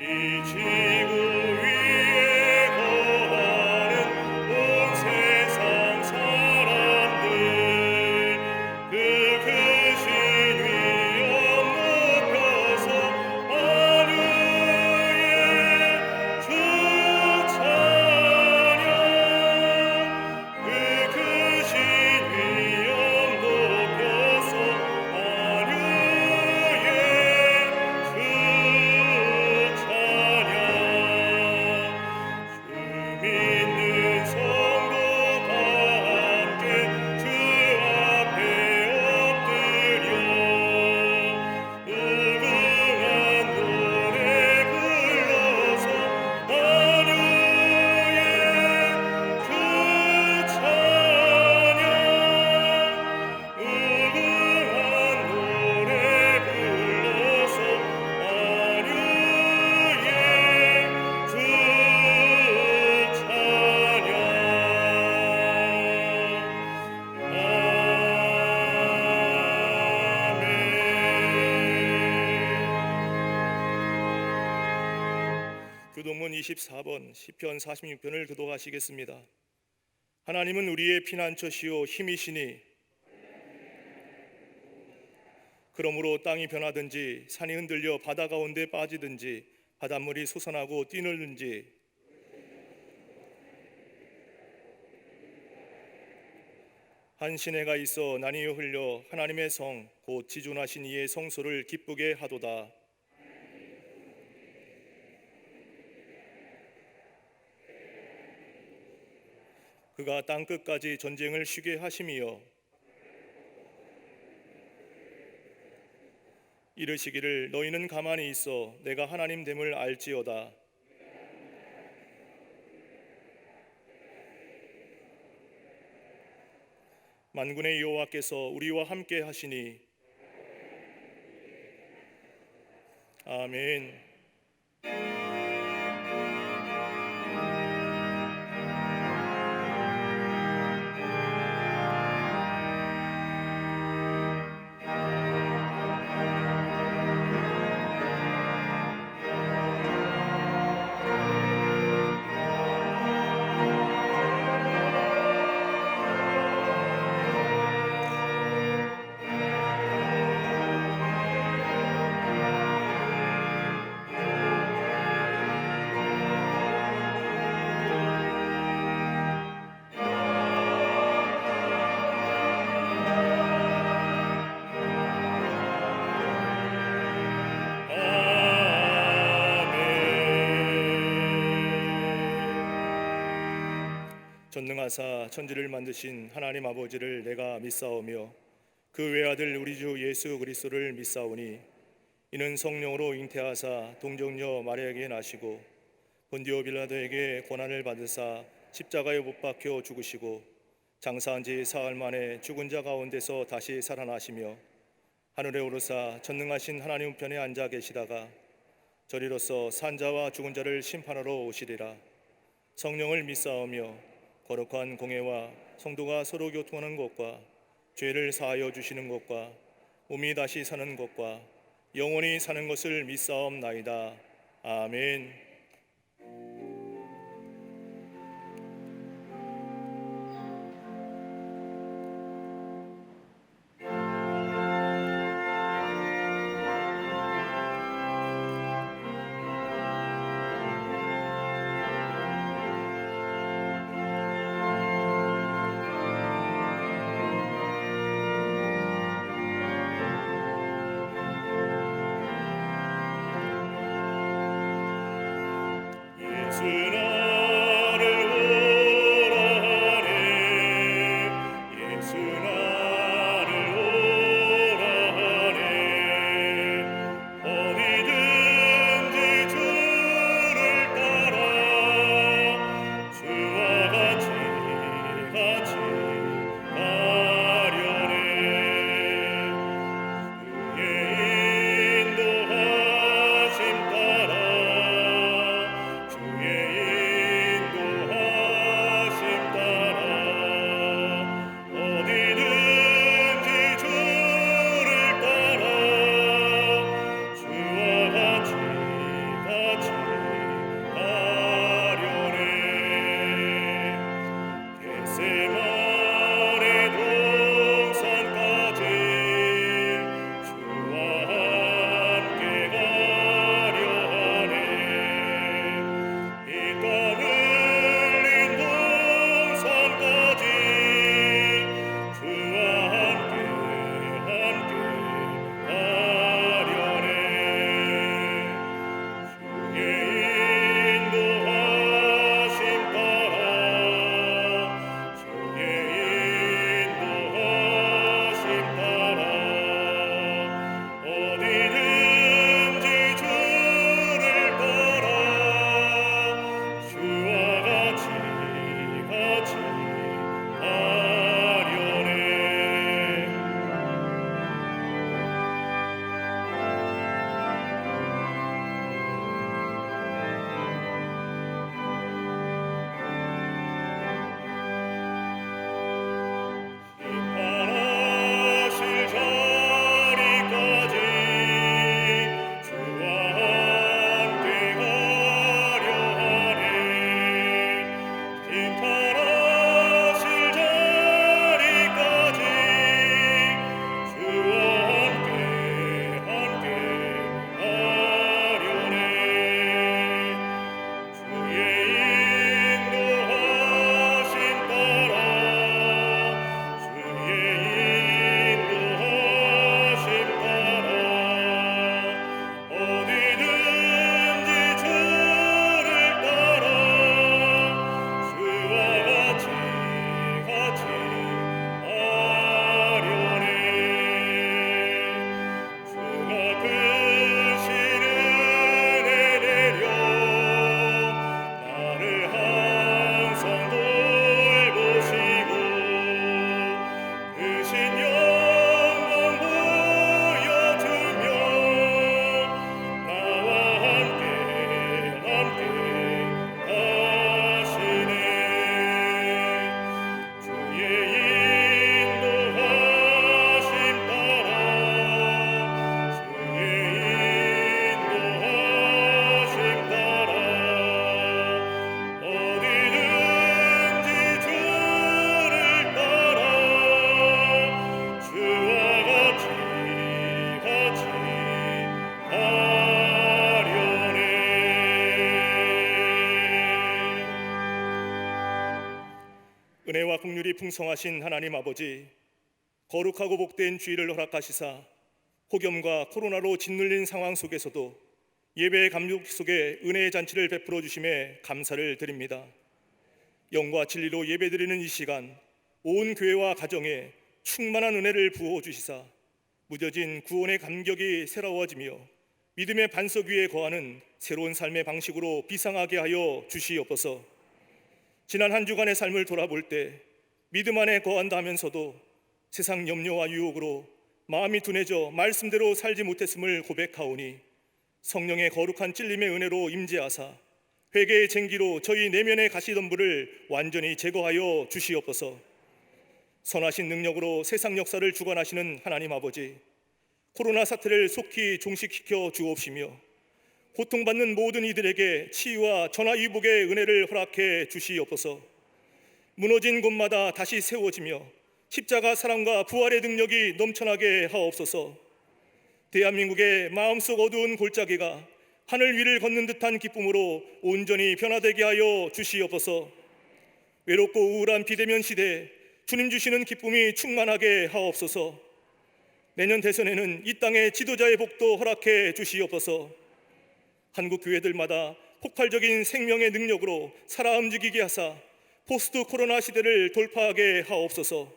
지구 위에 거하는 온 세상 사람들 그 크신 위엄 높여서 하루에 주 찬양 그 크신 위엄 높여서 하루에 주 찬양 주 믿는 성도 다 함께 주 앞에 엎드려 무궁한 노래 불러서 하루에 주 찬양 무궁한 노래 불러서 하루에 주 찬양. 교동문 24번 시편 46편을 교독하시겠습니다. 하나님은 우리의 피난처시요 힘이시니 그러므로 땅이 변하든지 산이 흔들려 바다 가운데 빠지든지 바닷물이 솟아나고 뛰놀든지 한 시내가 있어 나뉘어 흘려 하나님의 성 곧 지존하신 이의 성소를 기쁘게 하도다. 그가 땅 끝까지 전쟁을 쉬게 하심이여 이르시기를 너희는 가만히 있어 내가 하나님 됨을 알지어다. 만군의 여호와께서 우리와 함께 하시니 아멘. 전능하사 천지를 만드신 하나님 아버지를 내가 믿사오며 그 외아들 우리 주 예수 그리스도를 믿사오니 이는 성령으로 잉태하사 동정녀 마리아에게 나시고 본디오 빌라도에게 고난을 받으사 십자가에 못 박혀 죽으시고 장사한 지 사흘 만에 죽은 자 가운데서 다시 살아나시며 하늘에 오르사 전능하신 하나님 우편에 앉아 계시다가 저리로서 산자와 죽은 자를 심판하러 오시리라. 성령을 믿사오며 거룩한 공회와 성도가 서로 교통하는 것과 죄를 사하여 주시는 것과 몸이 다시 사는 것과 영원히 사는 것을 믿사옵나이다. 아멘. 주의 은혜와 긍휼이 풍성하신 하나님 아버지, 거룩하고 복된 주일을 허락하시사 폭염과 코로나로 짓눌린 상황 속에서도 예배의 감격 속에 은혜의 잔치를 베풀어 주심에 감사를 드립니다. 영과 진리로 예배드리는 이 시간, 온 교회와 가정에 충만한 은혜를 부어 주시사 무뎌진 구원의 감격이 새로워지며 믿음의 반석 위에 거하는 새로운 삶의 방식으로 비상하게 하여 주시옵소서. 지난 한 주간의 삶을 돌아볼 때 믿음 안에 거한다 하면서도 세상 염려와 유혹으로 마음이 둔해져 말씀대로 살지 못했음을 고백하오니 성령의 거룩한 찔림의 은혜로 임재하사 회개의 쟁기로 저희 내면의 가시덤불을 완전히 제거하여 주시옵소서. 선하신 능력으로 세상 역사를 주관하시는 하나님 아버지, 코로나 사태를 속히 종식시켜 주옵시며 고통받는 모든 이들에게 치유와 전화위복의 은혜를 허락해 주시옵소서. 무너진 곳마다 다시 세워지며 십자가 사랑과 부활의 능력이 넘쳐나게 하옵소서. 대한민국의 마음속 어두운 골짜기가 하늘 위를 걷는 듯한 기쁨으로 온전히 변화되게 하여 주시옵소서. 외롭고 우울한 비대면 시대에 주님 주시는 기쁨이 충만하게 하옵소서. 내년 대선에는 이 땅의 지도자의 복도 허락해 주시옵소서. 한국 교회들마다 폭발적인 생명의 능력으로 살아 움직이게 하사 포스트 코로나 시대를 돌파하게 하옵소서.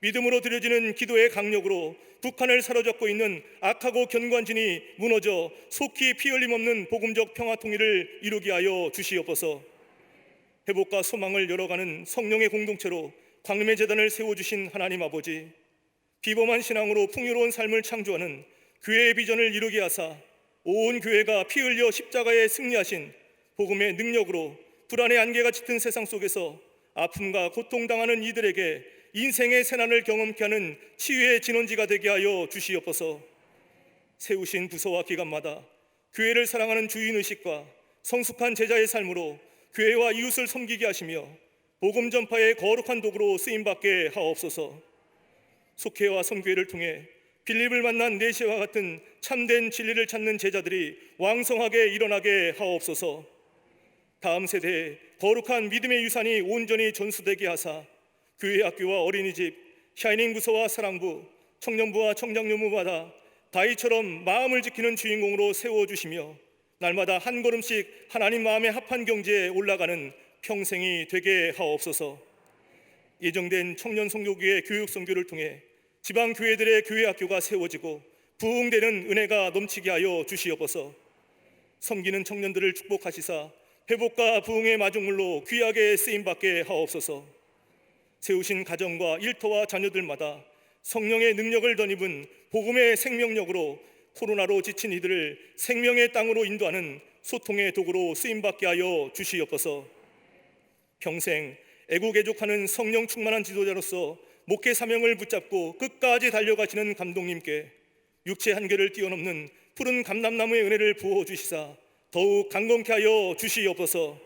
믿음으로 드려지는 기도의 강력으로 북한을 사로잡고 있는 악하고 견고한진이 무너져 속히 피 흘림 없는 복음적 평화 통일을 이루게 하여 주시옵소서. 회복과 소망을 열어가는 성령의 공동체로 광림의 재단을 세워주신 하나님 아버지, 비범한 신앙으로 풍요로운 삶을 창조하는 교회의 비전을 이루게 하사 온 교회가 피 흘려 십자가에 승리하신 복음의 능력으로 불안의 안개가 짙은 세상 속에서 아픔과 고통당하는 이들에게 인생의 세난을 경험케 하는 치유의 진원지가 되게 하여 주시옵소서. 세우신 부서와 기관마다 교회를 사랑하는 주인의식과 성숙한 제자의 삶으로 교회와 이웃을 섬기게 하시며 복음 전파의 거룩한 도구로 쓰임받게 하옵소서. 속회와 선교회를 통해 빌립을 만난 내시와 같은 참된 진리를 찾는 제자들이 왕성하게 일어나게 하옵소서. 다음 세대에 거룩한 믿음의 유산이 온전히 전수되게 하사 교회 학교와 어린이집, 샤이닝 부서와 사랑부, 청년부와 청장년부마다 다윗처럼 마음을 지키는 주인공으로 세워주시며 날마다 한 걸음씩 하나님 마음에 합한 경지에 올라가는 평생이 되게 하옵소서. 예정된 청년 선교교회 교육 선교를 통해 지방 교회들의 교회 학교가 세워지고 부흥되는 은혜가 넘치게 하여 주시옵소서. 섬기는 청년들을 축복하시사 회복과 부흥의 마중물로 귀하게 쓰임받게 하옵소서. 세우신 가정과 일터와 자녀들마다 성령의 능력을 덧입은 복음의 생명력으로 코로나로 지친 이들을 생명의 땅으로 인도하는 소통의 도구로 쓰임받게 하여 주시옵소서. 평생 애국애족하는 성령 충만한 지도자로서 목회 사명을 붙잡고 끝까지 달려가시는 감독님께 육체 한계를 뛰어넘는 푸른 감람나무의 은혜를 부어 주시사 더욱 강건케 하여 주시옵소서.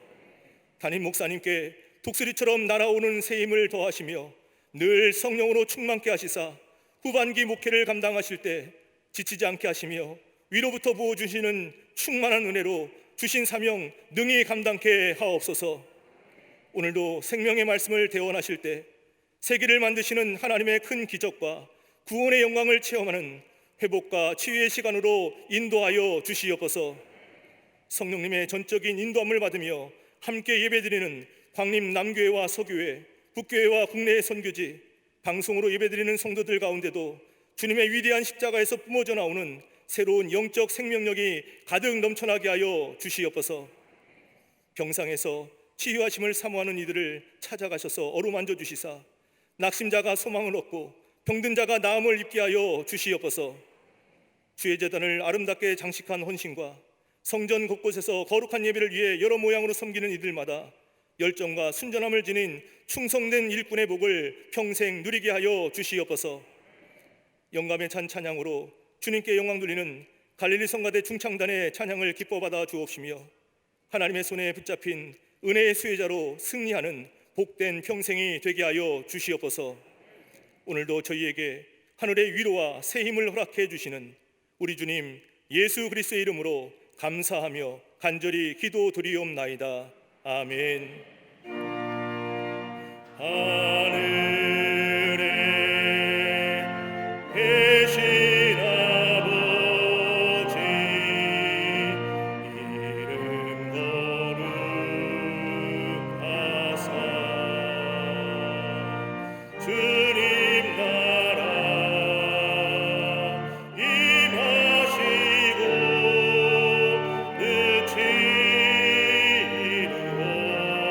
담임 목사님께 독수리처럼 날아오는 새 힘을 더하시며 늘 성령으로 충만케 하시사 후반기 목회를 감당하실 때 지치지 않게 하시며 위로부터 부어주시는 충만한 은혜로 주신 사명 능히 감당케 하옵소서. 오늘도 생명의 말씀을 대원하실 때 세계를 만드시는 하나님의 큰 기적과 구원의 영광을 체험하는 회복과 치유의 시간으로 인도하여 주시옵소서. 성령님의 전적인 인도함을 받으며 함께 예배드리는 광림 남교회와 서교회, 북교회와 국내의 선교지, 방송으로 예배드리는 성도들 가운데도 주님의 위대한 십자가에서 뿜어져 나오는 새로운 영적 생명력이 가득 넘쳐나게 하여 주시옵소서. 병상에서 치유하심을 사모하는 이들을 찾아가셔서 어루만져 주시사 낙심자가 소망을 얻고 병든 자가 나음을 입게 하여 주시옵소서. 주의 제단을 아름답게 장식한 헌신과 성전 곳곳에서 거룩한 예배를 위해 여러 모양으로 섬기는 이들마다 열정과 순전함을 지닌 충성된 일꾼의 복을 평생 누리게 하여 주시옵소서. 영감에 찬 찬양으로 주님께 영광 돌리는 갈릴리 성가대 중창단의 찬양을 기뻐 받아 주옵시며 하나님의 손에 붙잡힌 은혜의 수혜자로 승리하는 복된 평생이 되게 하여 주시옵소서. 오늘도 저희에게 하늘의 위로와 새 힘을 허락해 주시는 우리 주님 예수 그리스도의 이름으로 감사하며 간절히 기도드리옵나이다. 아멘. 하늘에 계신 아버지 이름 거룩하사 주님 나라 임하시고 뜻이 이루어지이다.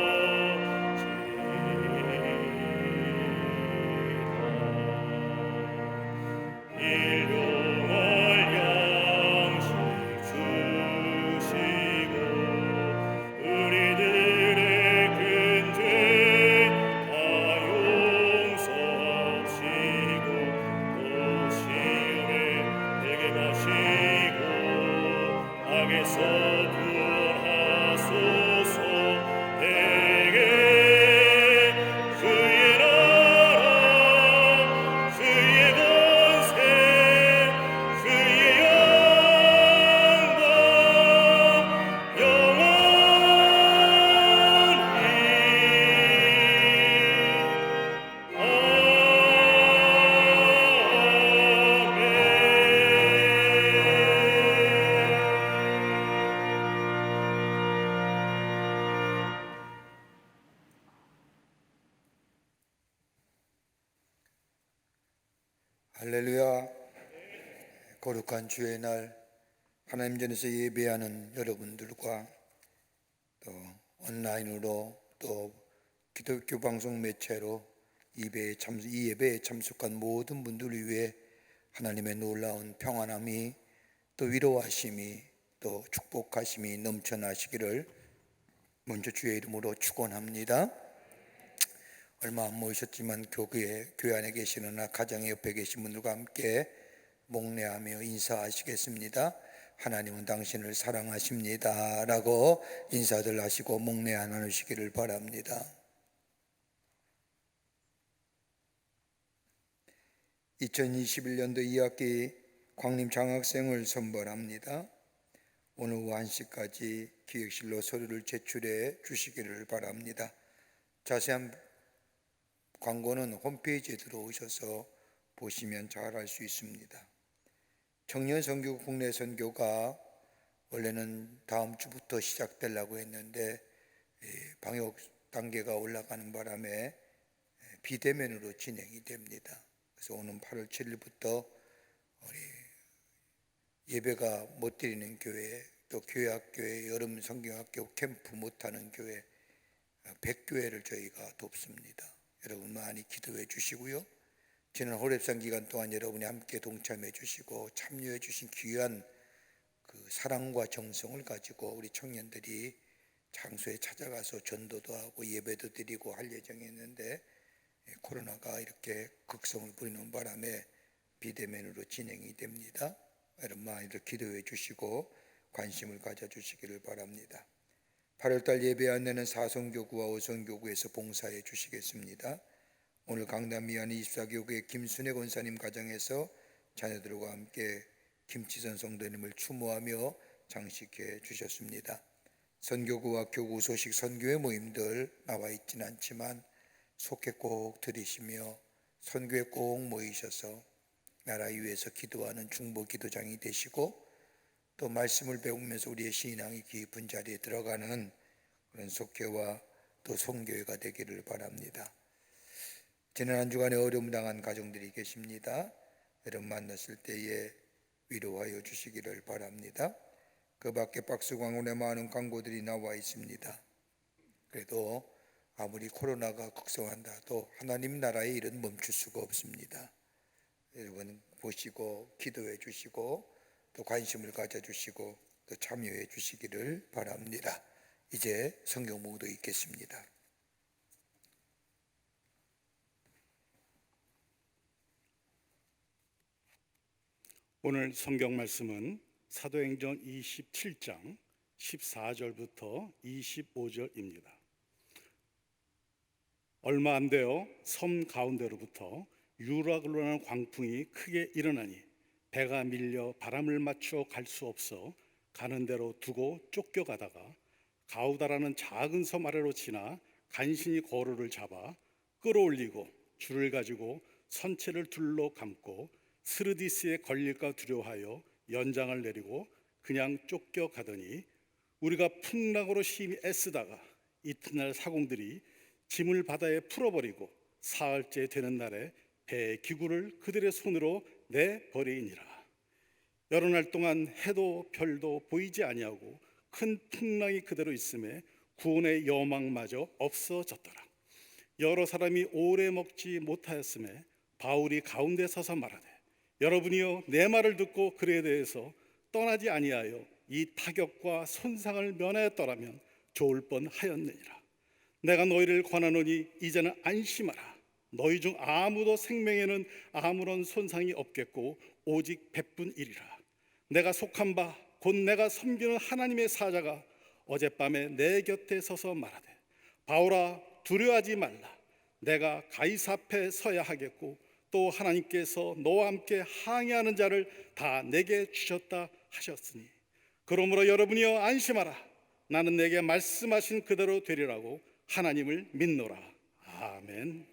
일용할 양식 주시고 우리들의 큰 죄 다 용서하시고 또 시험에 들게 마시고 악에서 구원하소서. 대개 주의 나라 주의 권세 주의 영광 할렐루야. 거룩한 주의 날 하나님 전에서 예배하는 여러분들과 또 온라인으로 또 기독교 방송 매체로 이 예배에 참석한 모든 분들을 위해 하나님의 놀라운 평안함이 또 위로하심이 또 축복하심이 넘쳐나시기를 먼저 주의 이름으로 축원합니다. 얼마 안 모이셨지만 교회 안에 계시거나 가정 옆에 계신 분들과 함께 목례하며 인사하시겠습니다. 하나님은 당신을 사랑하십니다 라고 인사들 하시고 목례 나누시기를 바랍니다. 2021년도 2학기 광림 장학생을 선발합니다. 오늘 오후 1시까지 기획실로 서류를 제출해 주시기를 바랍니다. 자세한 광고는 홈페이지에 들어오셔서 보시면 잘 알 수 있습니다. 청년 선교 국내 선교가 원래는 다음 주부터 시작되려고 했는데 방역 단계가 올라가는 바람에 비대면으로 진행이 됩니다. 그래서 오는 8월 7일부터 우리 예배가 못 드리는 교회, 또 교회학교에 여름 성경학교 캠프 못하는 교회 100교회를 저희가 돕습니다. 여러분 많이 기도해 주시고요. 지난 호렙산 기간 동안 여러분이 함께 동참해 주시고 참여해 주신 귀한 그 사랑과 정성을 가지고 우리 청년들이 장소에 찾아가서 전도도 하고 예배도 드리고 할 예정이었는데 코로나가 이렇게 극성을 부리는 바람에 비대면으로 진행이 됩니다. 여러분 많이들 기도해 주시고 관심을 가져 주시기를 바랍니다. 8월달 예배 안내는 사성교구와 오성교구에서 봉사해 주시겠습니다. 오늘 강남 미안 24교구의 김순애 권사님 가정에서 자녀들과 함께 김치전 성도님을 추모하며 장식해 주셨습니다. 선교구와 교구 소식 선교회 모임들 나와 있지는 않지만 속해 꼭 들으시며 선교에 꼭 모이셔서 나라 위해서 기도하는 중보 기도장이 되시고 또 말씀을 배우면서 우리의 신앙이 깊은 자리에 들어가는 그런 속회와 또 선교회가 되기를 바랍니다. 지난 한 주간에 어려움 당한 가정들이 계십니다. 여러분 만났을 때에 위로하여 주시기를 바랍니다. 그 밖에 박스 광고에 많은 광고들이 나와 있습니다. 그래도 아무리 코로나가 극성한다 도 하나님 나라의 일은 멈출 수가 없습니다. 여러분 보시고 기도해 주시고 또 관심을 가져주시고 또 참여해 주시기를 바랍니다. 이제 성경 묵도 읽겠습니다. 오늘 성경 말씀은 사도행전 27장 14절부터 25절입니다. 얼마 안 되어 섬 가운데로부터 유락으로 나는 광풍이 크게 일어나니 배가 밀려 바람을 맞춰 갈 수 없어 가는 대로 두고 쫓겨가다가 가우다라는 작은 섬 아래로 지나 간신히 거로를 잡아 끌어올리고 줄을 가지고 선체를 둘러 감고 스르디스에 걸릴까 두려워하여 연장을 내리고 그냥 쫓겨가더니 우리가 풍랑으로 심히 애쓰다가 이튿날 사공들이 짐을 바다에 풀어버리고 사흘째 되는 날에 배의 기구를 그들의 손으로 내버리니라. 여러 날 동안 해도 별도 보이지 아니하고 큰 풍랑이 그대로 있음에 구원의 여망마저 없어졌더라. 여러 사람이 오래 먹지 못하였음에 바울이 가운데 서서 말하되 여러분이여 내 말을 듣고 그에 대해서 떠나지 아니하여 이 타격과 손상을 면하였더라면 좋을 뻔하였느니라. 내가 너희를 권하노니 이제는 안심하라. 너희 중 아무도 생명에는 아무런 손상이 없겠고 오직 백분이리라. 내가 속한 바 곧 내가 섬기는 하나님의 사자가 어젯밤에 내 곁에 서서 말하되 바울아 두려워하지 말라. 내가 가이사 앞에 서야 하겠고 또 하나님께서 너와 함께 항해하는 자를 다 내게 주셨다 하셨으니 그러므로 여러분이여 안심하라. 나는 내게 말씀하신 그대로 되리라고 하나님을 믿노라. 아멘.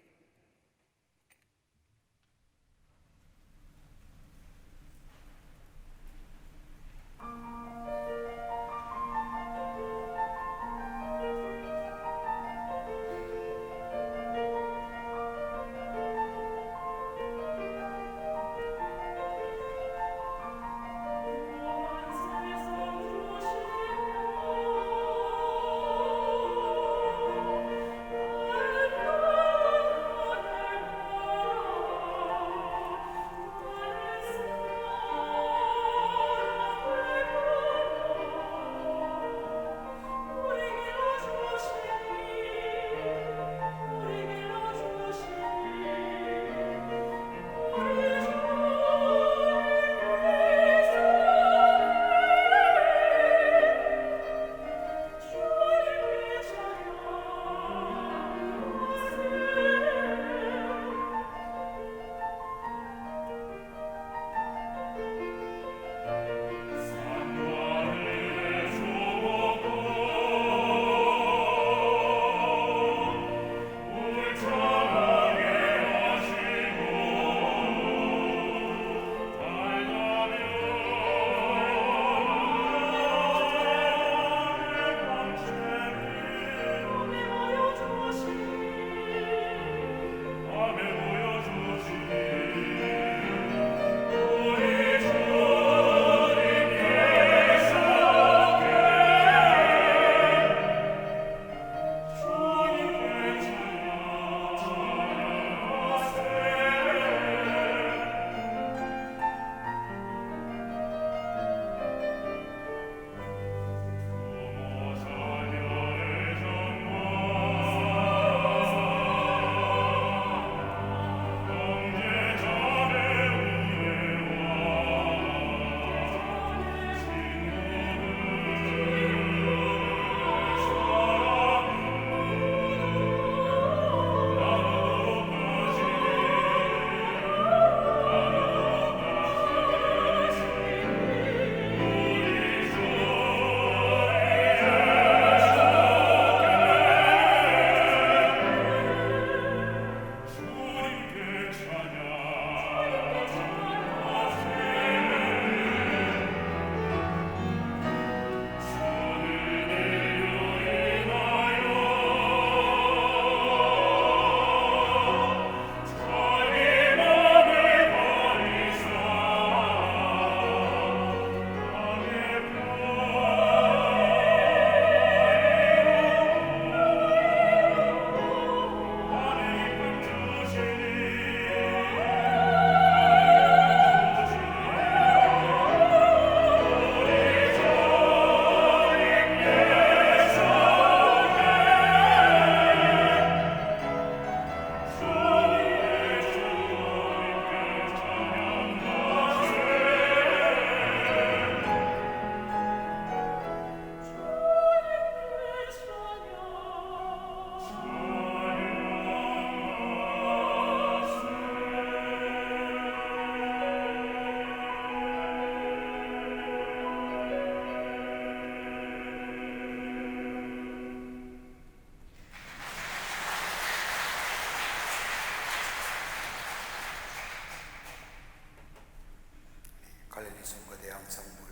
이 성가대 항상물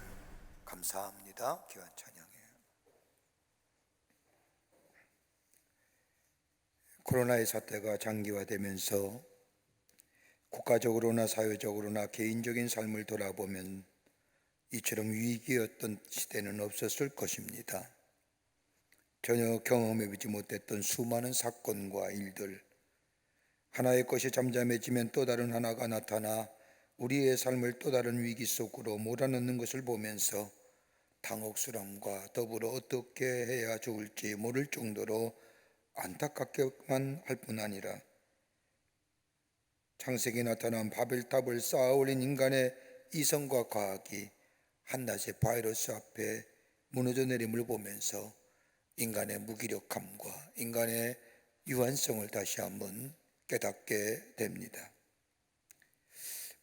감사합니다. 귀한 찬양에 코로나의 사태가 장기화되면서 국가적으로나 사회적으로나 개인적인 삶을 돌아보면 이처럼 위기였던 시대는 없었을 것입니다. 전혀 경험해보지 못했던 수많은 사건과 일들, 하나의 것이 잠잠해지면 또 다른 하나가 나타나 우리의 삶을 또 다른 위기 속으로 몰아넣는 것을 보면서 당혹스러움과 더불어 어떻게 해야 좋을지 모를 정도로 안타깝게만 할 뿐 아니라 창세기에 나타난 바벨탑을 쌓아 올린 인간의 이성과 과학이 한낮의 바이러스 앞에 무너져 내림을 보면서 인간의 무기력함과 인간의 유한성을 다시 한번 깨닫게 됩니다.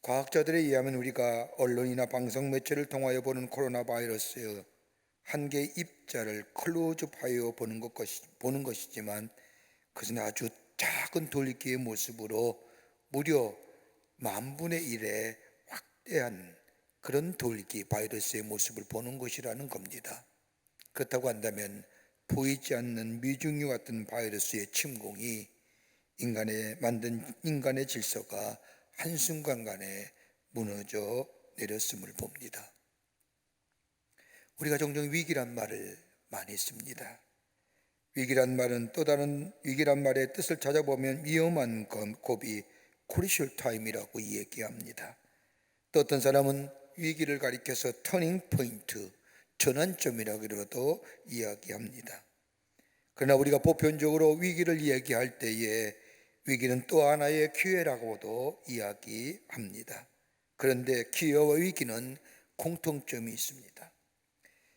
과학자들에 의하면 우리가 언론이나 방송 매체를 통하여 보는 코로나 바이러스의 한 개의 입자를 클로즈업하여 보는 것이지만 그것은 아주 작은 돌기의 모습으로 무려 10,000분의 1의 확대한 그런 돌기 바이러스의 모습을 보는 것이라는 겁니다. 그렇다고 한다면 보이지 않는 미중유 같은 바이러스의 침공이 만든 인간의 질서가 한순간간에 무너져 내렸음을 봅니다. 우리가 종종 위기란 말을 많이 씁니다. 위기란 말은 또 다른 위기란 말의 뜻을 찾아보면 위험한 고비, 크루셜 타임이라고 이야기합니다. 또 어떤 사람은 위기를 가리켜서 터닝 포인트, 전환점이라고도 이야기합니다. 그러나 우리가 보편적으로 위기를 이야기할 때에 위기는 또 하나의 기회라고도 이야기합니다. 그런데 기회와 위기는 공통점이 있습니다.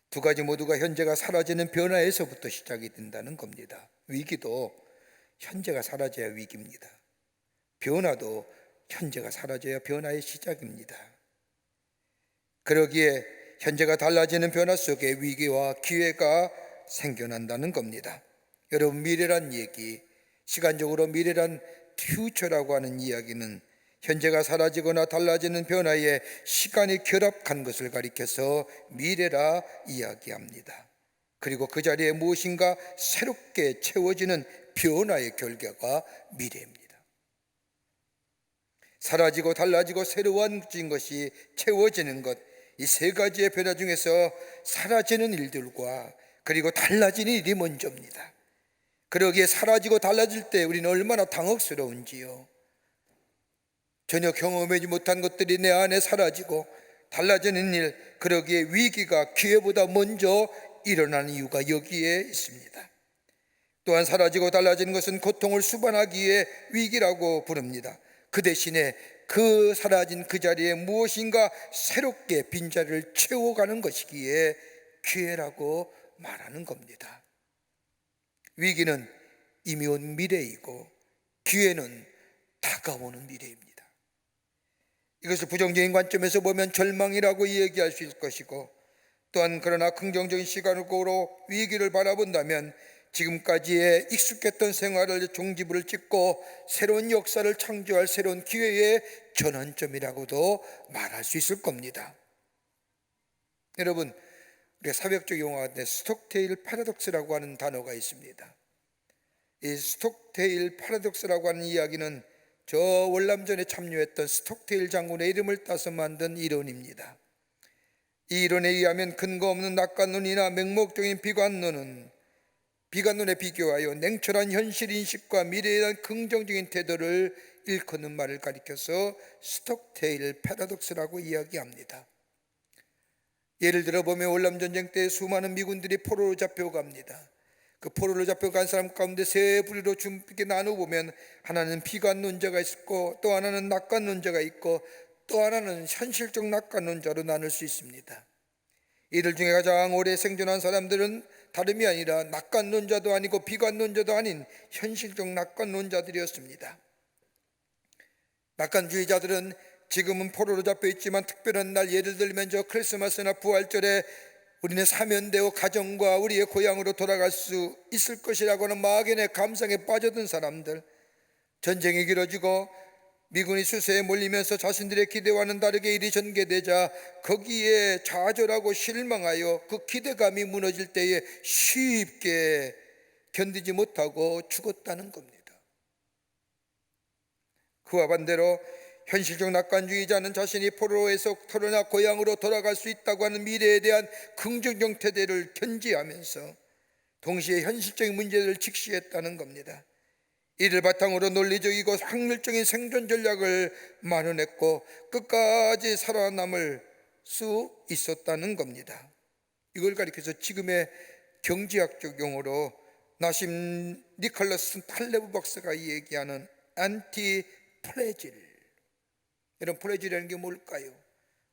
두 가지 모두가 현재가 사라지는 변화에서부터 시작이 된다는 겁니다. 위기도 현재가 사라져야 위기입니다. 변화도 현재가 사라져야 변화의 시작입니다. 그러기에 현재가 달라지는 변화 속에 위기와 기회가 생겨난다는 겁니다. 여러분, 미래란 얘기, 시간적으로 미래란 퓨처라고 하는 이야기는 현재가 사라지거나 달라지는 변화에 시간이 결합한 것을 가리켜서 미래라 이야기합니다. 그리고 그 자리에 무엇인가 새롭게 채워지는 변화의 결과가 미래입니다. 사라지고 달라지고 새로워진 것이 채워지는 것, 이 세 가지의 변화 중에서 사라지는 일들과 그리고 달라지는 일이 먼저입니다. 그러기에 사라지고 달라질 때 우리는 얼마나 당혹스러운지요. 전혀 경험하지 못한 것들이 내 안에 사라지고 달라지는 일, 그러기에 위기가 기회보다 먼저 일어나는 이유가 여기에 있습니다. 또한 사라지고 달라지는 것은 고통을 수반하기에 위기라고 부릅니다. 그 대신에 그 사라진 그 자리에 무엇인가 새롭게 빈자리를 채워가는 것이기에 기회라고 말하는 겁니다. 위기는 이미 온 미래이고 기회는 다가오는 미래입니다. 이것을 부정적인 관점에서 보면 절망이라고 얘기할 수 있을 것이고, 또한 그러나 긍정적인 시각으로 위기를 바라본다면 지금까지의 익숙했던 생활을 종지부를 찍고 새로운 역사를 창조할 새로운 기회의 전환점이라고도 말할 수 있을 겁니다. 여러분, 우리가 사회적 용어가 스톡테일 패러독스라고 하는 단어가 있습니다. 이 스톡테일 패러독스라고 하는 이야기는 저 월남전에 참여했던 스톡테일 장군의 이름을 따서 만든 이론입니다. 이 이론에 의하면 근거 없는 낙관론이나 맹목적인 비관론에 비교하여 냉철한 현실 인식과 미래에 대한 긍정적인 태도를 일컫는 말을 가리켜서 스톡테일 패러독스라고 이야기합니다. 예를 들어 보면 월남전쟁 때 수많은 미군들이 포로로 잡혀갑니다. 그 포로로 잡혀간 사람 가운데 세 부류로 줌게 나눠보면 하나는 비관론자가 있고, 또 하나는 낙관론자가 있고, 또 하나는 현실적 낙관론자로 나눌 수 있습니다. 이들 중에 가장 오래 생존한 사람들은 다름이 아니라 낙관론자도 아니고 비관론자도 아닌 현실적 낙관론자들이었습니다. 낙관주의자들은 지금은 포로로 잡혀 있지만 특별한 날, 예를 들면 저 크리스마스나 부활절에 우리는 사면되어 가정과 우리의 고향으로 돌아갈 수 있을 것이라고 하는 막연의 감상에 빠져든 사람들, 전쟁이 길어지고 미군이 수세에 몰리면서 자신들의 기대와는 다르게 일이 전개되자 거기에 좌절하고 실망하여 그 기대감이 무너질 때에 쉽게 견디지 못하고 죽었다는 겁니다. 그와 반대로 현실적 낙관주의자는 자신이 포로에서 털어나 고향으로 돌아갈 수 있다고 하는 미래에 대한 긍정적 태도를 견지하면서 동시에 현실적인 문제를 직시했다는 겁니다. 이를 바탕으로 논리적이고 확률적인 생존 전략을 마련했고 끝까지 살아남을 수 있었다는 겁니다. 이걸 가리켜서 지금의 경제학적 용어로 나심 니콜라스 탈레브 박사가 얘기하는 안티 프레질. 이런 프레질이라는 게 뭘까요?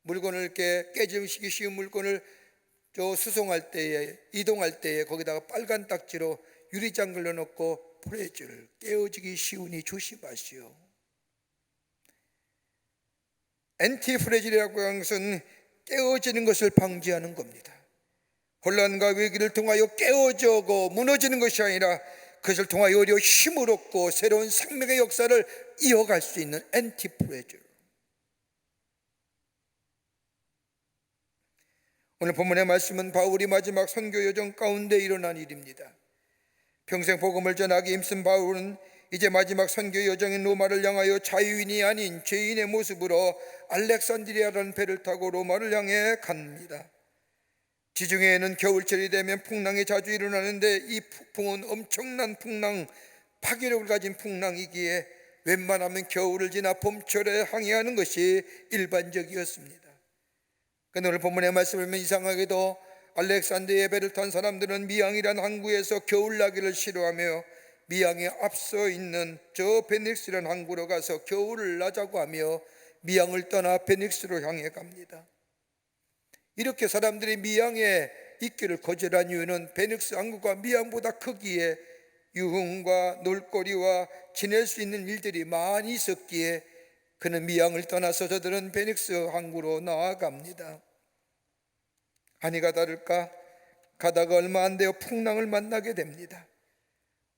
물건을 이렇게 깨지기 쉬운 물건을 수송할 때에, 이동할 때에 거기다가 빨간 딱지로 유리장글로 넣고 프레질, 깨어지기 쉬우니 조심하시오. 엔티 프레질이라고 하는 것은 깨어지는 것을 방지하는 겁니다. 혼란과 위기를 통하여 깨어져고 무너지는 것이 아니라 그것을 통하여 오히려 힘을 얻고 새로운 생명의 역사를 이어갈 수 있는 엔티 프레질. 오늘 본문의 말씀은 바울이 마지막 선교 여정 가운데 일어난 일입니다. 평생 복음을 전하기 힘쓴 바울은 이제 마지막 선교 여정인 로마를 향하여 자유인이 아닌 죄인의 모습으로 알렉산드리아라는 배를 타고 로마를 향해 갑니다. 지중해에는 겨울철이 되면 풍랑이 자주 일어나는데 이 폭풍은 엄청난 풍랑, 파괴력을 가진 풍랑이기에 웬만하면 겨울을 지나 봄철에 항해하는 것이 일반적이었습니다. 그런데 오늘 본문의 말씀을 보면 이상하게도 알렉산드리아의 배를 탄 사람들은 미항이란 항구에서 겨울나기를 싫어하며 미항에 앞서 있는 저 베닉스라는 항구로 가서 겨울을 나자고 하며 미항을 떠나 베닉스로 향해 갑니다. 이렇게 사람들이 미항에 있기를 거절한 이유는 베닉스 항구가 미항보다 크기에 유흥과 놀거리와 지낼 수 있는 일들이 많이 있었기에 그는 미항을 떠나서 저들은 베닉스 항구로 나아갑니다. 아니가 다를까 가다가 얼마 안 되어 풍랑을 만나게 됩니다.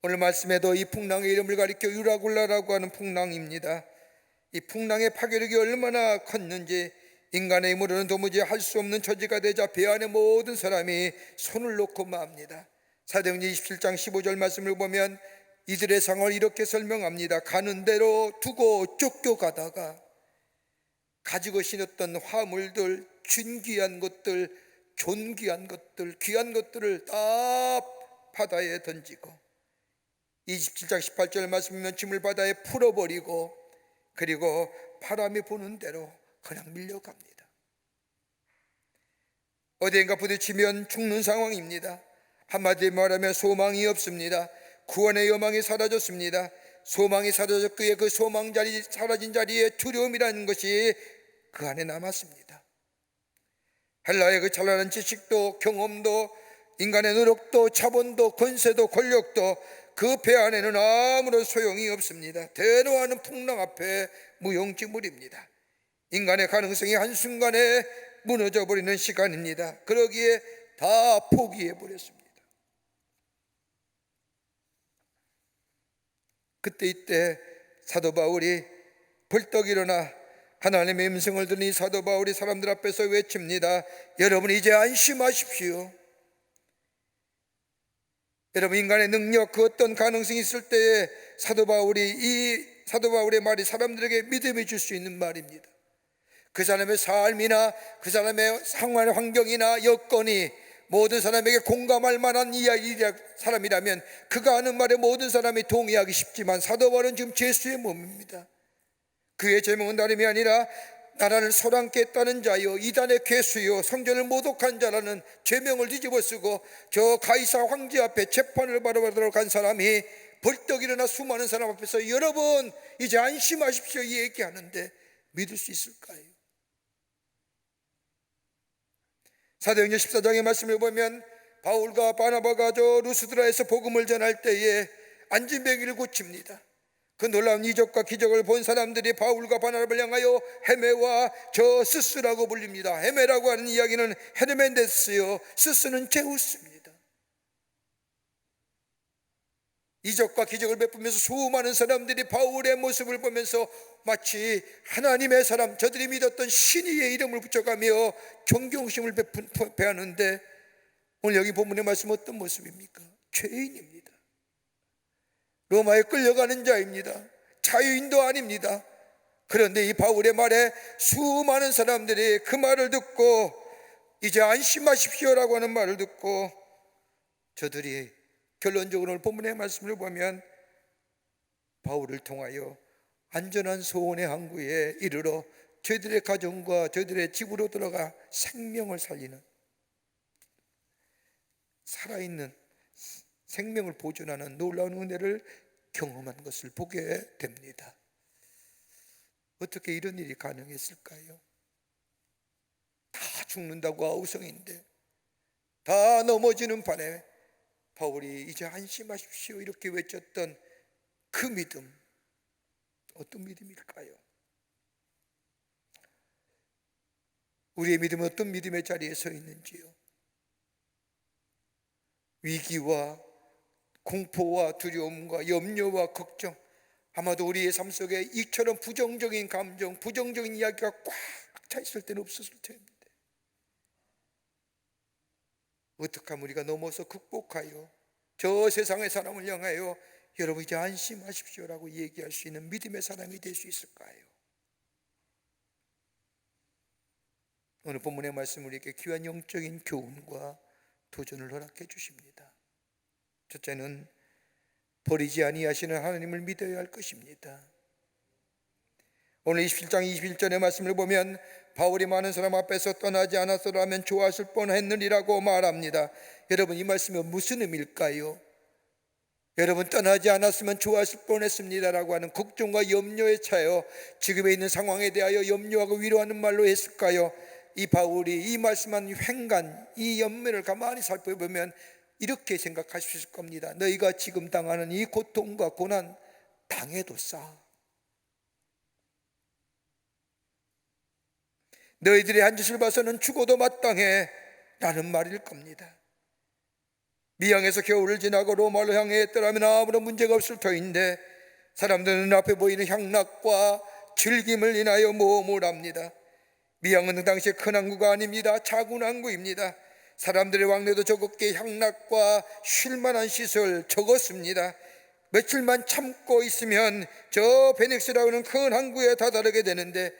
오늘 말씀에도 이 풍랑의 이름을 가리켜 유라굴라라고 하는 풍랑입니다. 이 풍랑의 파괴력이 얼마나 컸는지 인간의 힘으로는 도무지 할 수 없는 처지가 되자 배 안의 모든 사람이 손을 놓고 맙니다. 사도행전 27장 15절 말씀을 보면 이들의 상황을 이렇게 설명합니다. 가는 대로 두고 쫓겨가다가 가지고 신었던 화물들, 진귀한 것들, 존귀한 것들, 귀한 것들을 다 바다에 던지고 27장 18절 말씀이면 짐을 바다에 풀어버리고 그리고 바람이 부는 대로 그냥 밀려갑니다. 어디엔가 부딪히면 죽는 상황입니다. 한마디로 말하면 소망이 없습니다. 구원의 여망이 사라졌습니다. 소망이 사라졌기에 그 소망 자리, 사라진 자리에 두려움이라는 것이 그 안에 남았습니다. 헬라의 그 찬란한 지식도 경험도 인간의 노력도 자본도 권세도 권력도 그 배 안에는 아무런 소용이 없습니다. 대노하는 풍랑 앞에 무용지물입니다. 인간의 가능성이 한순간에 무너져버리는 시간입니다. 그러기에 다 포기해버렸습니다. 그때 이때 사도 바울이 벌떡 일어나 하나님의 음성을 들으니 사도 바울이 사람들 앞에서 외칩니다. 여러분 이제 안심하십시오. 여러분 인간의 능력 그 어떤 가능성이 있을 때에 사도 바울의 말이 사람들에게 믿음이 줄 수 있는 말입니다. 그 사람의 삶이나 그 사람의 상황 환경이나 여건이 모든 사람에게 공감할 만한 사람이라면 그가 하는 말에 모든 사람이 동의하기 쉽지만 사도 바울은 지금 죄수의 몸입니다. 그의 제목은 다름이 아니라 나라를 소란케 했다는 자요 이단의 괴수요 성전을 모독한 자라는 죄명을 뒤집어 쓰고 저 가이사 황제 앞에 재판을 받으러 간 사람이 벌떡 일어나 수많은 사람 앞에서 여러분 이제 안심하십시오 이 얘기하는데 믿을 수 있을까요? 사도행전 14장의 말씀을 보면 바울과 바나바가 저 루스드라에서 복음을 전할 때에 안진뱅이를 고칩니다. 그 놀라운 이적과 기적을 본 사람들이 바울과 바나바를 향하여 헤메와 저 스스라고 불립니다. 헤메라고 하는 이야기는 헤르멘데스요 스스는 제우스입니다. 이적과 기적을 베푸면서 수많은 사람들이 바울의 모습을 보면서 마치 하나님의 사람, 저들이 믿었던 신의의 이름을 붙여가며 존경심을 베하는데, 오늘 여기 본문의 말씀 어떤 모습입니까? 죄인입니다. 로마에 끌려가는 자입니다. 자유인도 아닙니다. 그런데 이 바울의 말에 수많은 사람들이 그 말을 듣고 이제 안심하십시오라고 하는 말을 듣고 저들이 결론적으로 오늘 본문의 말씀을 보면 바울을 통하여 안전한 소원의 항구에 이르러 저희들의 가정과 저희들의 집으로 들어가 생명을 살리는, 살아있는 생명을 보존하는 놀라운 은혜를 경험한 것을 보게 됩니다. 어떻게 이런 일이 가능했을까요? 다 죽는다고 아우성인데, 다 넘어지는 판에 바울이 이제 안심하십시오 이렇게 외쳤던 그 믿음, 어떤 믿음일까요? 우리의 믿음은 어떤 믿음의 자리에 서 있는지요? 위기와 공포와 두려움과 염려와 걱정, 아마도 우리의 삶 속에 이처럼 부정적인 감정, 부정적인 이야기가 꽉 차 있을 때는 없었을 텐데, 어떻게 하면 우리가 넘어서 극복하여 저 세상의 사람을 향하여 여러분 이제 안심하십시오라고 얘기할 수 있는 믿음의 사람이 될 수 있을까요? 오늘 본문의 말씀 우리에게 귀한 영적인 교훈과 도전을 허락해 주십니다. 첫째는 버리지 아니하시는 하나님을 믿어야 할 것입니다. 오늘 27장 21절의 말씀을 보면 바울이 많은 사람 앞에서 떠나지 않았더라면 좋았을 뻔했느니라고 말합니다. 여러분, 이 말씀은 무슨 의미일까요? 여러분, 떠나지 않았으면 좋았을 뻔했습니다라고 하는 걱정과 염려에 차여 지금에 있는 상황에 대하여 염려하고 위로하는 말로 했을까요? 이 바울이 이 말씀한 횡간, 이 연면을 가만히 살펴보면 이렇게 생각할 수 있을 겁니다. 너희가 지금 당하는 이 고통과 고난 당해도 싸. 너희들의 한 짓을 봐서는 죽어도 마땅해 라는 말일 겁니다. 미양에서 겨울을 지나고 로마를 향해 했더라면 아무런 문제가 없을 터인데 사람들은 앞에 보이는 향락과 즐김을 인하여 모험을 합니다. 미양은 그 당시에 큰 항구가 아닙니다. 작은 항구입니다. 사람들의 왕래도 적었기에 향락과 쉴만한 시설 적었습니다. 며칠만 참고 있으면 저 베넥스라고 하는 큰 항구에 다다르게 되는데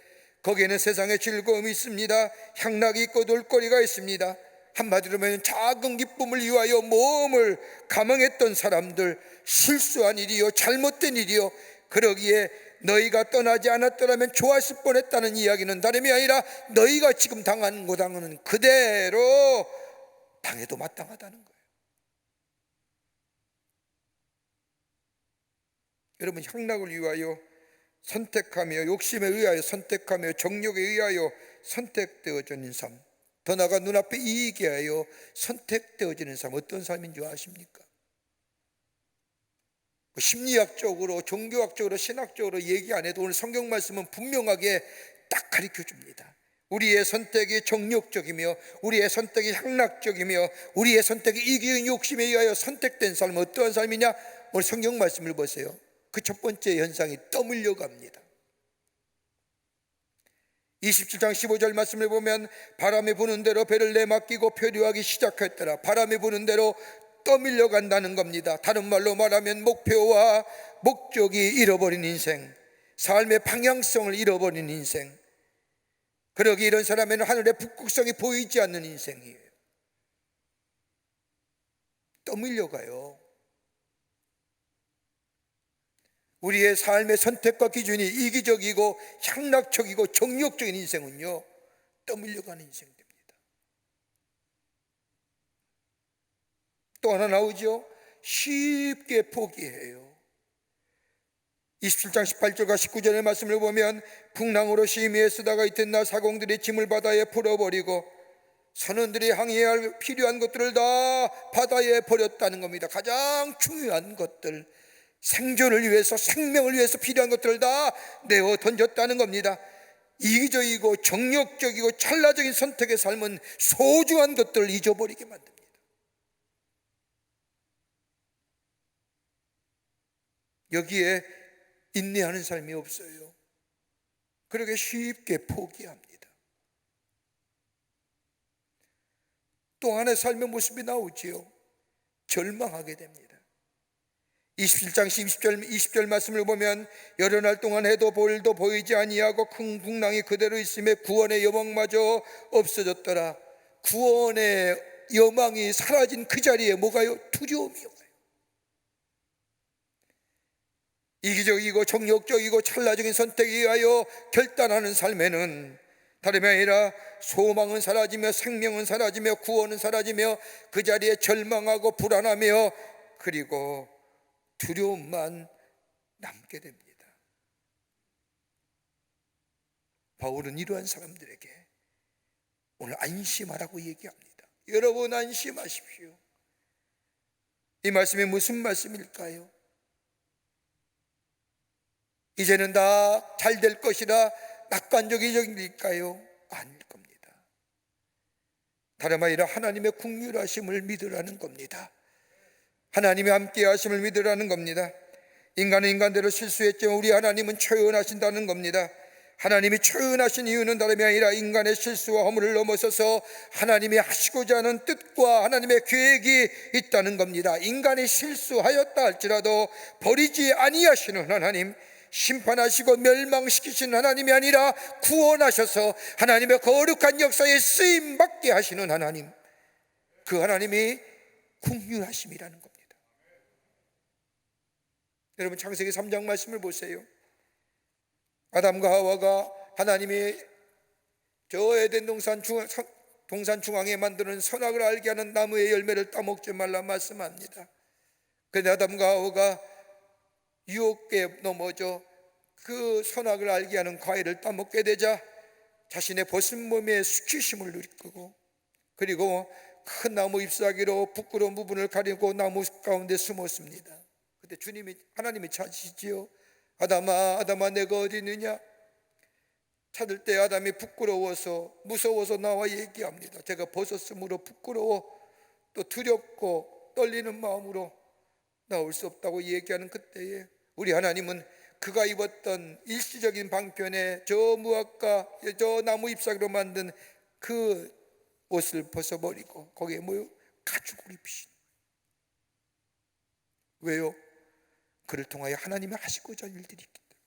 거기에는 세상의 즐거움이 있습니다. 향락이 있고 놀거리가 있습니다. 한마디로 하면 작은 기쁨을 위하여 모험을 감행했던 사람들, 실수한 일이요, 잘못된 일이요, 그러기에 너희가 떠나지 않았더라면 좋았을 뻔했다는 이야기는 다름이 아니라 너희가 지금 당하는 고난은 그대로 당해도 마땅하다는 거예요. 여러분, 향락을 위하여 선택하며 욕심에 의하여 선택하며 정욕에 의하여 선택되어지는 삶, 더 나아가 눈앞에 이익에 하여 선택되어지는 삶, 어떤 삶인 줄 아십니까? 심리학적으로, 종교학적으로, 신학적으로 얘기 안 해도 오늘 성경 말씀은 분명하게 딱 가르쳐 줍니다. 우리의 선택이 정욕적이며 우리의 선택이 향락적이며 우리의 선택이 이기적인 욕심에 의하여 선택된 삶은 어떠한 삶이냐? 오늘 성경 말씀을 보세요. 그 첫 번째 현상이 떠밀려 갑니다. 27장 15절 말씀을 보면 바람이 부는 대로 배를 내맡기고 표류하기 시작했더라. 바람이 부는 대로 떠밀려 간다는 겁니다. 다른 말로 말하면 목표와 목적이 잃어버린 인생, 삶의 방향성을 잃어버린 인생, 그러기 이런 사람에는 하늘의 북극성이 보이지 않는 인생이에요. 떠밀려 가요. 우리의 삶의 선택과 기준이 이기적이고 향락적이고 정욕적인 인생은요, 떠밀려가는 인생입니다. 또 하나 나오죠. 쉽게 포기해요. 27장 18절과 19절의 말씀을 보면 풍랑으로 심히에 쓰다가 이튿날 사공들이 짐을 바다에 풀어버리고 선원들이 항해해야 할 필요한 것들을 다 바다에 버렸다는 겁니다. 가장 중요한 것들, 생존을 위해서, 생명을 위해서 필요한 것들을 다 내어 던졌다는 겁니다. 이기적이고 정욕적이고 찰나적인 선택의 삶은 소중한 것들을 잊어버리게 만듭니다. 여기에 인내하는 삶이 없어요. 그렇게 쉽게 포기합니다. 또 하나의 삶의 모습이 나오지요. 절망하게 됩니다. 27장 20절 말씀을 보면 여러 날 동안 해도 볼도 보이지 아니하고 큰 풍랑이 그대로 있음에 구원의 여망마저 없어졌더라. 구원의 여망이 사라진 그 자리에 뭐가요? 두려움이요. 이기적이고 정욕적이고 찰나적인 선택에 의하여 결단하는 삶에는 다름이 아니라 소망은 사라지며 생명은 사라지며 구원은 사라지며 그 자리에 절망하고 불안하며 그리고 두려움만 남게 됩니다. 바울은 이러한 사람들에게 오늘 안심하라고 얘기합니다. 여러분 안심하십시오. 이 말씀이 무슨 말씀일까요? 이제는 다 잘 될 것이라 낙관적일까요? 아닐 겁니다. 다름 아니라 하나님의 긍휼하심을 믿으라는 겁니다. 하나님의 함께하심을 믿으라는 겁니다. 인간은 인간대로 실수했지만 우리 하나님은 초연하신다는 겁니다. 하나님이 초연하신 이유는 다름이 아니라 인간의 실수와 허물을 넘어서서 하나님이 하시고자 하는 뜻과 하나님의 계획이 있다는 겁니다. 인간이 실수하였다 할지라도 버리지 아니하시는 하나님, 심판하시고 멸망시키시는 하나님이 아니라 구원하셔서 하나님의 거룩한 역사에 쓰임받게 하시는 하나님, 그 하나님이 긍휼하심이라는 겁니다. 여러분 창세기 3장 말씀을 보세요. 아담과 하와가 하나님이 저 에덴 동산 중앙에 만드는 선악을 알게 하는 나무의 열매를 따먹지 말라 말씀합니다. 그런데 아담과 하와가 유혹에 넘어져 그 선악을 알게 하는 과일을 따먹게 되자 자신의 벗은 몸에 수치심을 느끼고 그리고 큰 나무 잎사귀로 부끄러운 부분을 가리고 나무 가운데 숨었습니다. 그때 하나님이 찾으시지요. 아담아, 아담아, 내가 어디 있느냐? 찾을 때 아담이 부끄러워서 무서워서 나와 얘기합니다. 제가 벗었으므로 부끄러워 또 두렵고 떨리는 마음으로 나올 수 없다고 얘기하는 그때에 우리 하나님은 그가 입었던 일시적인 방편에 저 무화과 저 나무 잎사귀로 만든 그 옷을 벗어버리고 거기에 뭐요? 가죽을 입히신. 왜요? 그를 통하여 하나님이 하시고자 할 일들이 있기 때문에.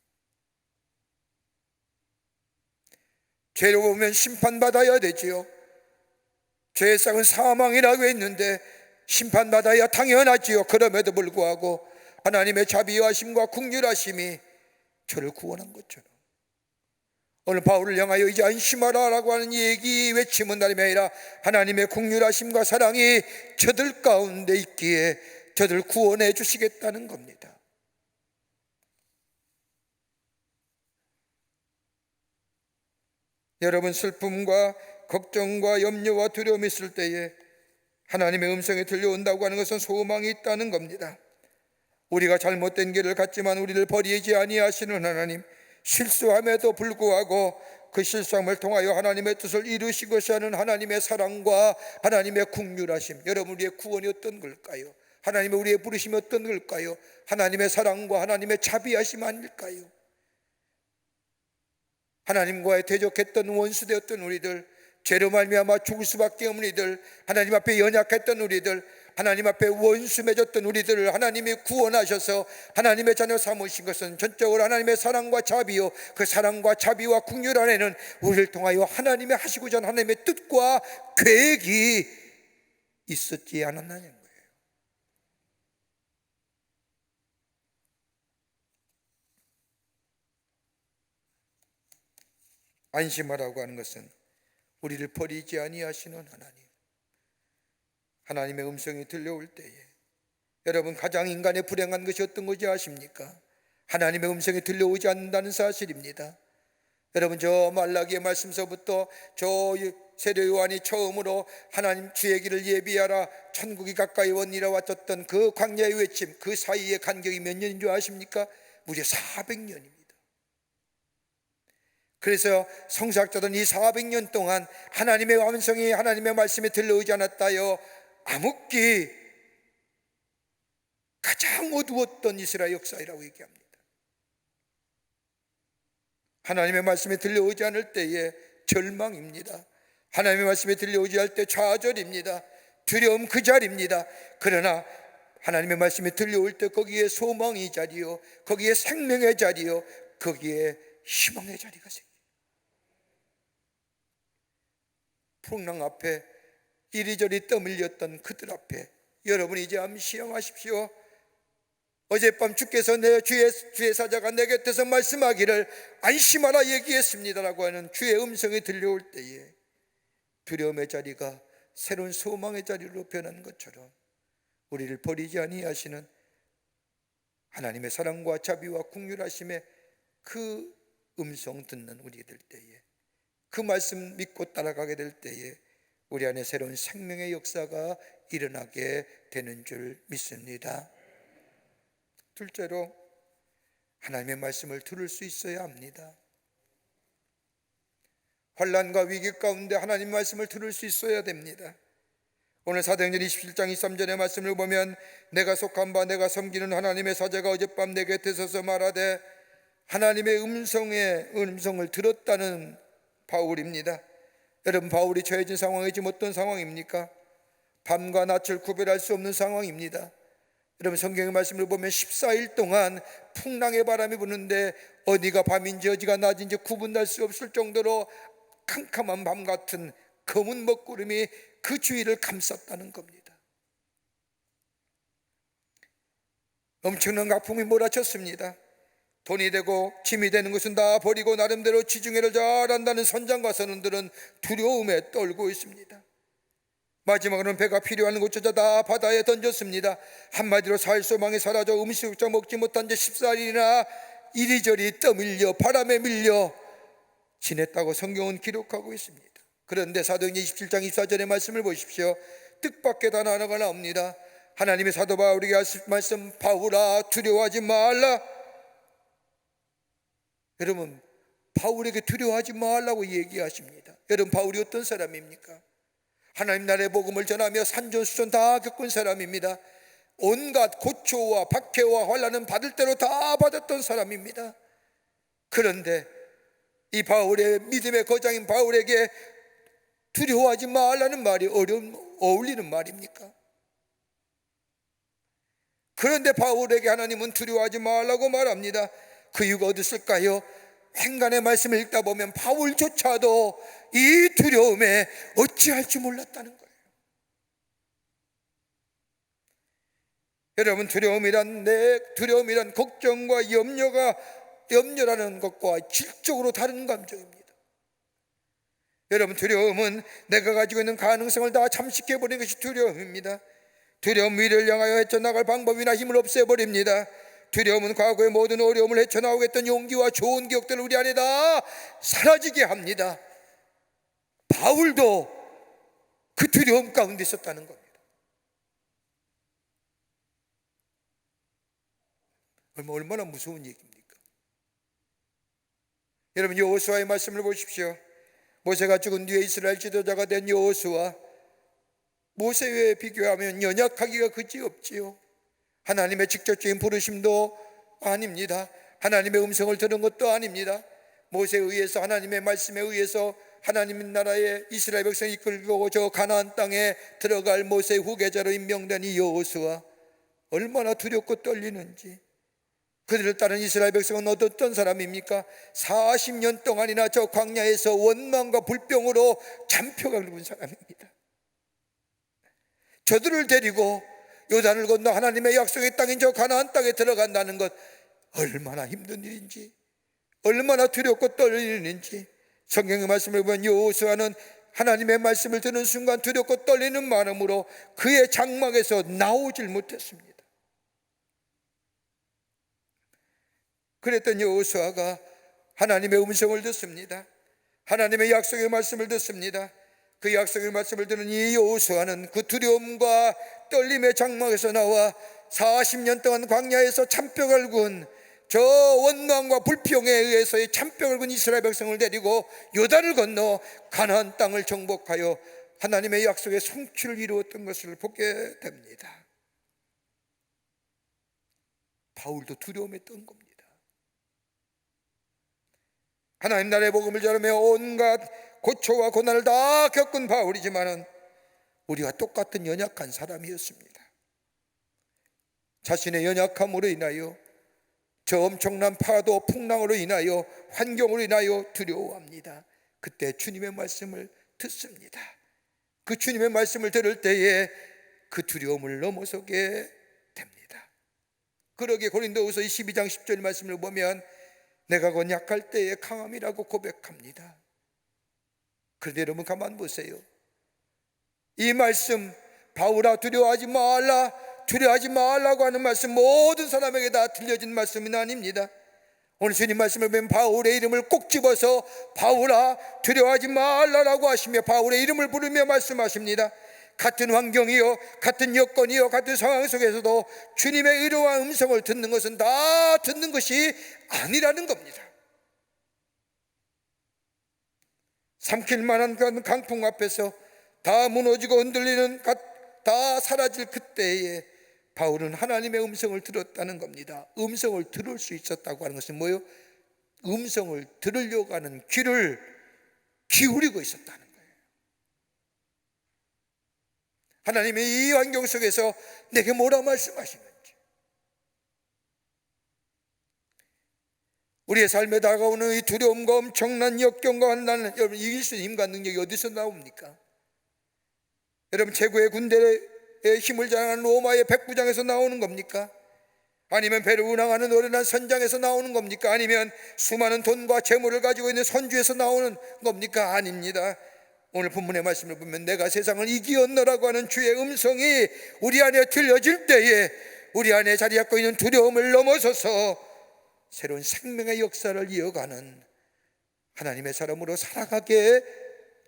죄로 보면 심판받아야 되지요. 죄의 싹은 사망이라고 했는데 심판받아야 당연하지요. 그럼에도 불구하고 하나님의 자비하심과 긍휼하심이 저를 구원한 것처럼 오늘 바울을 향하여 이제 안심하라라고 하는 얘기 외침은 다름이 아니라 하나님의 긍휼하심과 사랑이 저들 가운데 있기에 저들 구원해 주시겠다는 겁니다. 여러분 슬픔과 걱정과 염려와 두려움이 있을 때에 하나님의 음성이 들려온다고 하는 것은 소망이 있다는 겁니다. 우리가 잘못된 길을 갔지만 우리를 버리지 아니하시는 하나님, 실수함에도 불구하고 그 실수함을 통하여 하나님의 뜻을 이루시고자 하는 하나님의 사랑과 하나님의 긍휼하심. 여러분 우리의 구원이 어떤 걸까요? 하나님의 우리의 부르심이 어떤 걸까요? 하나님의 사랑과 하나님의 자비하심 아닐까요? 하나님과의 대적했던 원수되었던 우리들, 죄로 말미암아 죽을 수밖에 없는 우리들, 하나님 앞에 연약했던 우리들, 하나님 앞에 원수 맺었던 우리들을 하나님이 구원하셔서 하나님의 자녀 삼으신 것은 전적으로 하나님의 사랑과 자비요, 그 사랑과 자비와 긍휼 안에는 우리를 통하여 하나님의 하시고자 하는 하나님의 뜻과 계획이 있었지 않았느냐는 거예요. 안심하라고 하는 것은 우리를 버리지 아니하시는 하나님, 하나님의 음성이 들려올 때에 여러분 가장 인간의 불행한 것이 어떤 것인지 아십니까? 하나님의 음성이 들려오지 않는다는 사실입니다. 여러분 저 말라기의 말씀서부터 저 세례 요한이 처음으로 하나님 주의 길을 예비하라 천국이 가까이 오니라 왔었던 그 광야의 외침, 그 사이의 간격이 몇 년인 줄 아십니까? 무려 400년입니다. 그래서 성서학자들은 이 400년 동안 하나님의 음성이 하나님의 말씀이 들려오지 않았다여 암흑기 가장 어두웠던 이스라엘 역사이라고 얘기합니다. 하나님의 말씀이 들려오지 않을 때에 절망입니다. 하나님의 말씀이 들려오지 않을 때 좌절입니다. 두려움 그 자리입니다. 그러나 하나님의 말씀이 들려올 때 거기에 소망의 자리요, 거기에 생명의 자리요, 거기에 희망의 자리가 생겨요. 풍랑 앞에 이리저리 떠밀렸던 그들 앞에 여러분 이제 암시하십시오. 어젯밤 주께서 내 주의 사자가 내 곁에서 말씀하기를 안심하라 얘기했습니다라고 하는 주의 음성이 들려올 때에 두려움의 자리가 새로운 소망의 자리로 변하는 것처럼 우리를 버리지 아니하시는 하나님의 사랑과 자비와 긍휼하심의 그 음성 듣는 우리들 때에, 그 말씀 믿고 따라가게 될 때에 우리 안에 새로운 생명의 역사가 일어나게 되는 줄 믿습니다. 둘째로 하나님의 말씀을 들을 수 있어야 합니다. 환난과 위기 가운데 하나님 말씀을 들을 수 있어야 됩니다. 오늘 사도행전 27장 23절의 말씀을 보면 내가 속한 바 내가 섬기는 하나님의 사자가 어젯밤 내 곁에 서서 말하되, 하나님의 음성을 들었다는 바울입니다. 여러분, 바울이 처해진 상황이 지금 어떤 상황입니까? 밤과 낮을 구별할 수 없는 상황입니다. 여러분, 성경의 말씀을 보면 14일 동안 풍랑의 바람이 부는데 어디가 밤인지 어디가 낮인지 구분할 수 없을 정도로 캄캄한 밤 같은 검은 먹구름이 그 주위를 감쌌다는 겁니다. 엄청난 아픔이 몰아쳤습니다. 돈이 되고 짐이 되는 것은 다 버리고 나름대로 지중해를 잘한다는 선장과 선원들은 두려움에 떨고 있습니다. 마지막으로는 배가 필요한 곳조차 다 바다에 던졌습니다. 한마디로 살 소망이 사라져 음식조차 먹지 못한 지 14일이나 이리저리 떠밀려 바람에 밀려 지냈다고 성경은 기록하고 있습니다. 그런데 사도행전 27장 24절의 말씀을 보십시오. 뜻밖의 단어 하나가 나옵니다. 하나님의 사도 바울에게 하신 말씀, 바울아 두려워하지 말라. 여러분, 바울에게 두려워하지 말라고 얘기하십니다. 여러분, 바울이 어떤 사람입니까? 하나님 나라의 복음을 전하며 산전수전 다 겪은 사람입니다. 온갖 고초와 박해와 환난은 받을 대로 다 받았던 사람입니다. 그런데 이 바울의 믿음의 거장인 바울에게 두려워하지 말라는 말이 어울리는 말입니까? 그런데 바울에게 하나님은 두려워하지 말라고 말합니다. 그 이유가 어디 있을까요? 행간의 말씀을 읽다 보면 바울조차도 이 두려움에 어찌할 줄 몰랐다는 거예요. 여러분, 두려움이란 걱정과 염려라는 것과 질적으로 다른 감정입니다. 여러분, 두려움은 내가 가지고 있는 가능성을 다 잠식해버리는 것이 두려움입니다. 두려움 위를 향하여 헤쳐나갈 방법이나 힘을 없애버립니다. 두려움은 과거의 모든 어려움을 헤쳐나오겠던 용기와 좋은 기억들을 우리 안에 다 사라지게 합니다. 바울도 그 두려움 가운데 있었다는 겁니다. 얼마나 무서운 얘기입니까? 여러분, 여호수아의 말씀을 보십시오. 모세가 죽은 뒤에 이스라엘 지도자가 된 여호수아, 모세에 비교하면 연약하기가 그지없지요. 하나님의 직접적인 부르심도 아닙니다. 하나님의 음성을 들은 것도 아닙니다. 모세에 의해서, 하나님의 말씀에 의해서 하나님 나라의 이스라엘 백성이 이끌고 저 가나안 땅에 들어갈 모세의 후계자로 임명된 이 여호수아, 얼마나 두렵고 떨리는지. 그들을 따른 이스라엘 백성은 어떤 사람입니까? 40년 동안이나 저 광야에서 원망과 불병으로 잔표가 굵은 사람입니다. 저들을 데리고 요단을 건너 하나님의 약속의 땅인 저 가나안 땅에 들어간다는 것, 얼마나 힘든 일인지, 얼마나 두렵고 떨리는지. 성경의 말씀을 보면 여호수아는 하나님의 말씀을 듣는 순간 두렵고 떨리는 마음으로 그의 장막에서 나오질 못했습니다. 그랬던 여호수아가 하나님의 음성을 듣습니다. 하나님의 약속의 말씀을 듣습니다. 그 약속의 말씀을 듣는 이 여호수아는 그 두려움과 떨림의 장막에서 나와 40년 동안 광야에서 참뼈를 군 저 원망과 불평에 의해서의 참뼈를 군 이스라엘 백성을 데리고 요단을 건너 가나안 땅을 정복하여 하나님의 약속의 성취를 이루었던 것을 보게 됩니다. 바울도 두려움에 떤 겁니다. 하나님 나라의 복음을 전하며 온갖 고초와 고난을 다 겪은 바울이지만은 우리와 똑같은 연약한 사람이었습니다. 자신의 연약함으로 인하여 저 엄청난 파도 풍랑으로 인하여 환경으로 인하여 두려워합니다. 그때 주님의 말씀을 듣습니다. 그 주님의 말씀을 들을 때에 그 두려움을 넘어서게 됩니다. 그러기에 고린도후서 12장 10절 말씀을 보면 내가 곧 약할 때에 강함이라고 고백합니다. 그런데 여러분 가만 보세요. 이 말씀, 바울아 두려워하지 말라, 두려워하지 말라고 하는 말씀, 모든 사람에게 다 들려진 말씀은 아닙니다. 오늘 주님 말씀을 보면 바울의 이름을 꼭 집어서 바울아 두려워하지 말라라고 하시며 바울의 이름을 부르며 말씀하십니다. 같은 환경이요, 같은 여건이요, 같은 상황 속에서도 주님의 의로운 음성을 듣는 것은 다 듣는 것이 아니라는 겁니다. 삼킬 만한 강풍 앞에서 다 무너지고 흔들리는, 다 사라질 그때에 바울은 하나님의 음성을 들었다는 겁니다. 음성을 들을 수 있었다고 하는 것은 뭐예요? 음성을 들으려고 하는 귀를 기울이고 있었다는 거예요. 하나님이 이 환경 속에서 내게 뭐라 말씀하시는지, 우리의 삶에 다가오는 이 두려움과 엄청난 역경과 환난을 여러분 이길 수 있는 힘과 능력이 어디서 나옵니까? 여러분 최고의 군대의 힘을 자랑하는 로마의 백부장에서 나오는 겁니까? 아니면 배를 운항하는 노련한 선장에서 나오는 겁니까? 아니면 수많은 돈과 재물을 가지고 있는 선주에서 나오는 겁니까? 아닙니다. 오늘 본문의 말씀을 보면 내가 세상을 이기었노라고 하는 주의 음성이 우리 안에 들려질 때에 우리 안에 자리 잡고 있는 두려움을 넘어서서 새로운 생명의 역사를 이어가는 하나님의 사람으로 살아가게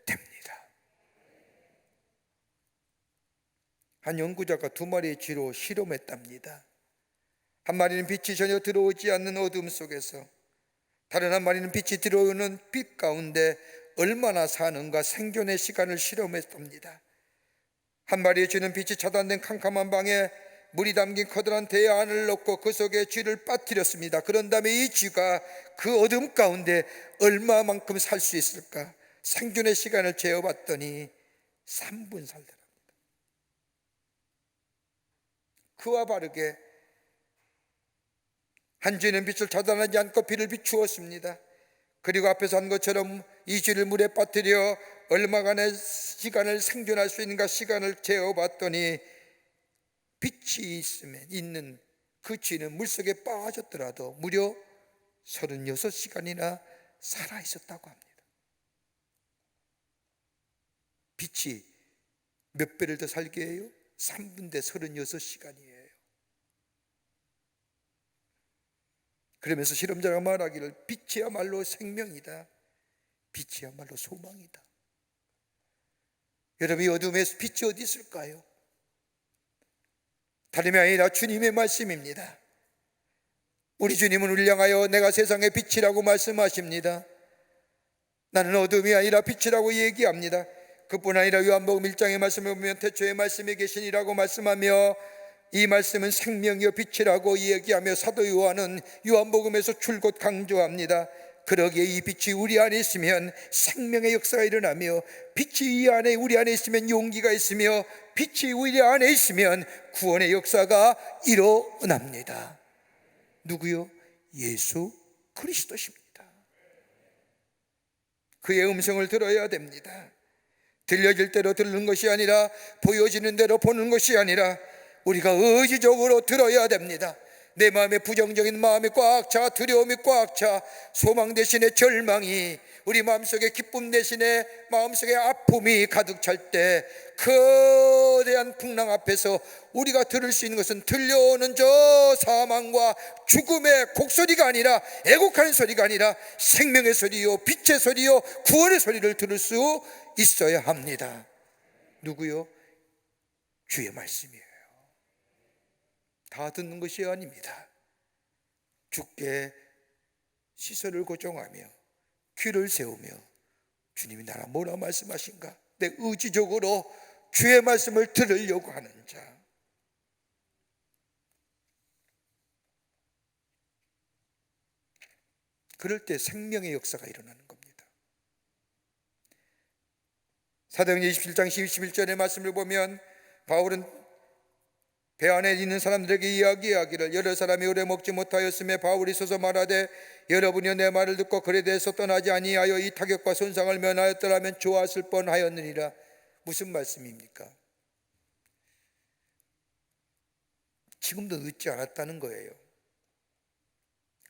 됩니다. 한 연구자가 두 마리의 쥐로 실험했답니다. 한 마리는 빛이 전혀 들어오지 않는 어둠 속에서, 다른 한 마리는 빛이 들어오는 빛 가운데 얼마나 사는가 생존의 시간을 실험했답니다. 한 마리의 쥐는 빛이 차단된 캄캄한 방에 물이 담긴 커다란 대 안을 넣고 그 속에 쥐를 빠뜨렸습니다. 그런 다음에 이 쥐가 그 어둠 가운데 얼마만큼 살 수 있을까? 생존의 시간을 재어봤더니 3분 살더랍니다. 그와 바르게 한 쥐는 빛을 차단하지 않고 빛을 비추었습니다. 그리고 앞에서 한 것처럼 이 쥐를 물에 빠뜨려 얼마간의 시간을 생존할 수 있는가 시간을 재어봤더니 빛이 있는 그 쥐는 물속에 빠졌더라도 무려 36시간이나 살아있었다고 합니다. 빛이 몇 배를 더 살게 해요? 3분 대 36시간이에요. 그러면서 실험자가 말하기를 빛이야말로 생명이다, 빛이야말로 소망이다. 여러분, 이 어둠에 빛이 어디 있을까요? 다름이 아니라 주님의 말씀입니다. 우리 주님은 우리를 향하여 내가 세상의 빛이라고 말씀하십니다. 나는 어둠이 아니라 빛이라고 얘기합니다. 그뿐 아니라 요한복음 1장의 말씀을 보면 태초에 말씀이 계시니라고 말씀하며 이 말씀은 생명이요 빛이라고 얘기하며 사도 요한은 요한복음에서 줄곧 강조합니다. 그러기에 이 빛이 우리 안에 있으면 생명의 역사가 일어나며, 빛이 이 안에 우리 안에 있으면 용기가 있으며, 빛이 우리 안에 있으면 구원의 역사가 일어납니다. 누구요? 예수 그리스도십니다. 그의 음성을 들어야 됩니다. 들려질 대로 듣는 것이 아니라, 보여지는 대로 보는 것이 아니라 우리가 의지적으로 들어야 됩니다. 내 마음에 부정적인 마음이 꽉 차, 두려움이 꽉 차, 소망 대신에 절망이, 우리 마음속에 기쁨 대신에 마음속에 아픔이 가득 찰 때 거대한 풍랑 앞에서 우리가 들을 수 있는 것은 들려오는 저 사망과 죽음의 곡소리가 아니라, 애곡하는 소리가 아니라 생명의 소리요 빛의 소리요 구원의 소리를 들을 수 있어야 합니다. 누구요? 주의 말씀이에요. 다 듣는 것이 아닙니다. 주께 시선을 고정하며 귀를 세우며 주님이 나랑 뭐라 말씀하신가, 내 의지적으로 주의 말씀을 들으려고 하는 자. 그럴 때 생명의 역사가 일어나는 겁니다. 사도행전 27장 11절의 말씀을 보면 바울은 배 안에 있는 사람들에게 이야기하기를 여러 사람이 오래 먹지 못하였음에 바울이 서서 말하되 여러분이 내 말을 듣고 그에 대해서 떠나지 아니하여 이 타격과 손상을 면하였더라면 좋았을 뻔하였느니라. 무슨 말씀입니까? 지금도 늦지 않았다는 거예요.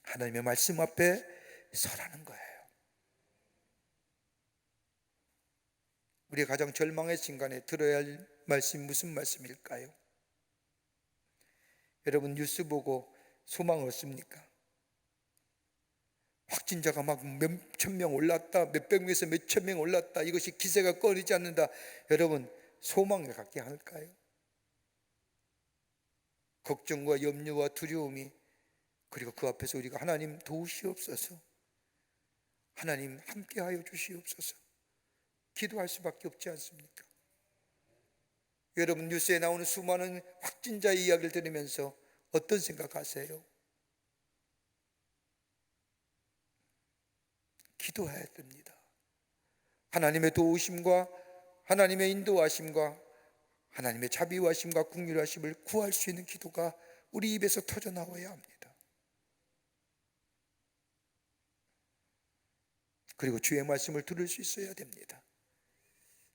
하나님의 말씀 앞에 서라는 거예요. 우리가 가장 절망의 순간에 들어야 할 말씀이 무슨 말씀일까요? 여러분 뉴스 보고 소망 없습니까? 확진자가 막 몇천 명 올랐다, 몇백 명에서 몇천 명 올랐다, 이것이 기세가 끊이지 않는다. 여러분 소망을 갖게 할까요? 걱정과 염려와 두려움이, 그리고 그 앞에서 우리가 하나님 도우시옵소서, 하나님 함께하여 주시옵소서 기도할 수밖에 없지 않습니까? 여러분 뉴스에 나오는 수많은 확진자의 이야기를 들으면서 어떤 생각하세요? 기도해야 됩니다. 하나님의 도우심과 하나님의 인도하심과 하나님의 자비하심과 긍휼하심을 구할 수 있는 기도가 우리 입에서 터져 나와야 합니다. 그리고 주의 말씀을 들을 수 있어야 됩니다.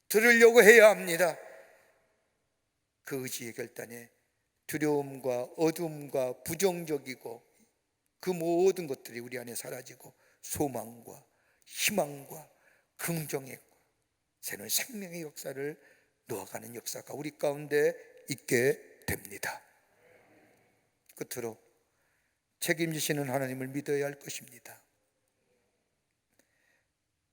들으려고 해야 합니다. 그 의지의 결단에 두려움과 어둠과 부정적이고 그 모든 것들이 우리 안에 사라지고 소망과 희망과 긍정의 새로운 생명의 역사를 놓아가는 역사가 우리 가운데 있게 됩니다. 끝으로 책임지시는 하나님을 믿어야 할 것입니다.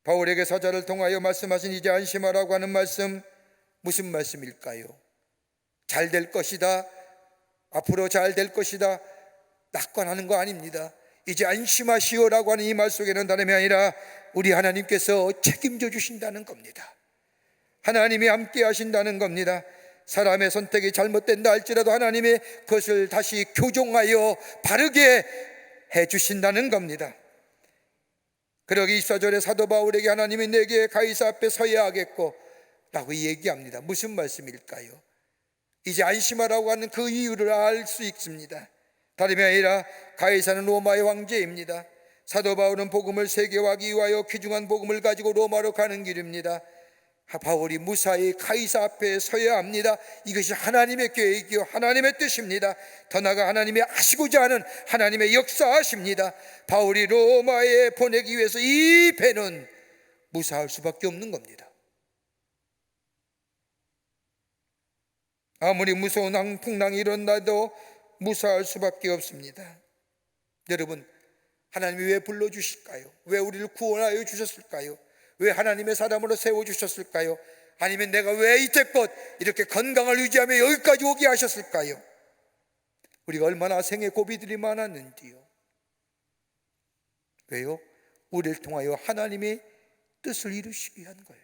바울에게 사자를 통하여 말씀하신 이제 안심하라고 하는 말씀, 무슨 말씀일까요? 잘 될 것이다, 앞으로 잘 될 것이다, 낙관하는 거 아닙니다. 이제 안심하시오라고 하는 이 말 속에는 다름이 아니라 우리 하나님께서 책임져 주신다는 겁니다. 하나님이 함께 하신다는 겁니다. 사람의 선택이 잘못된다 할지라도 하나님이 그것을 다시 교정하여 바르게 해 주신다는 겁니다. 그러기 24절에 사도 바울에게 하나님이 내게 가이사 앞에 서야 하겠고 라고 얘기합니다. 무슨 말씀일까요? 이제 안심하라고 하는 그 이유를 알 수 있습니다. 다름이 아니라 가이사는 로마의 황제입니다. 사도 바울은 복음을 세계화하기 위하여 귀중한 복음을 가지고 로마로 가는 길입니다. 바울이 무사히 가이사 앞에 서야 합니다. 이것이 하나님의 계획이요 하나님의 뜻입니다. 더 나아가 하나님이 하시고자 하는 하나님의 역사하십니다. 바울이 로마에 보내기 위해서 이 배는 무사할 수밖에 없는 겁니다. 아무리 무서운 풍랑이 일어나도 무사할 수밖에 없습니다. 여러분, 하나님이 왜 불러주실까요? 왜 우리를 구원하여 주셨을까요? 왜 하나님의 사람으로 세워주셨을까요? 아니면 내가 왜 이때껏 이렇게 건강을 유지하며 여기까지 오게 하셨을까요? 우리가 얼마나 생의 고비들이 많았는지요. 왜요? 우리를 통하여 하나님의 뜻을 이루시기 위한 거예요.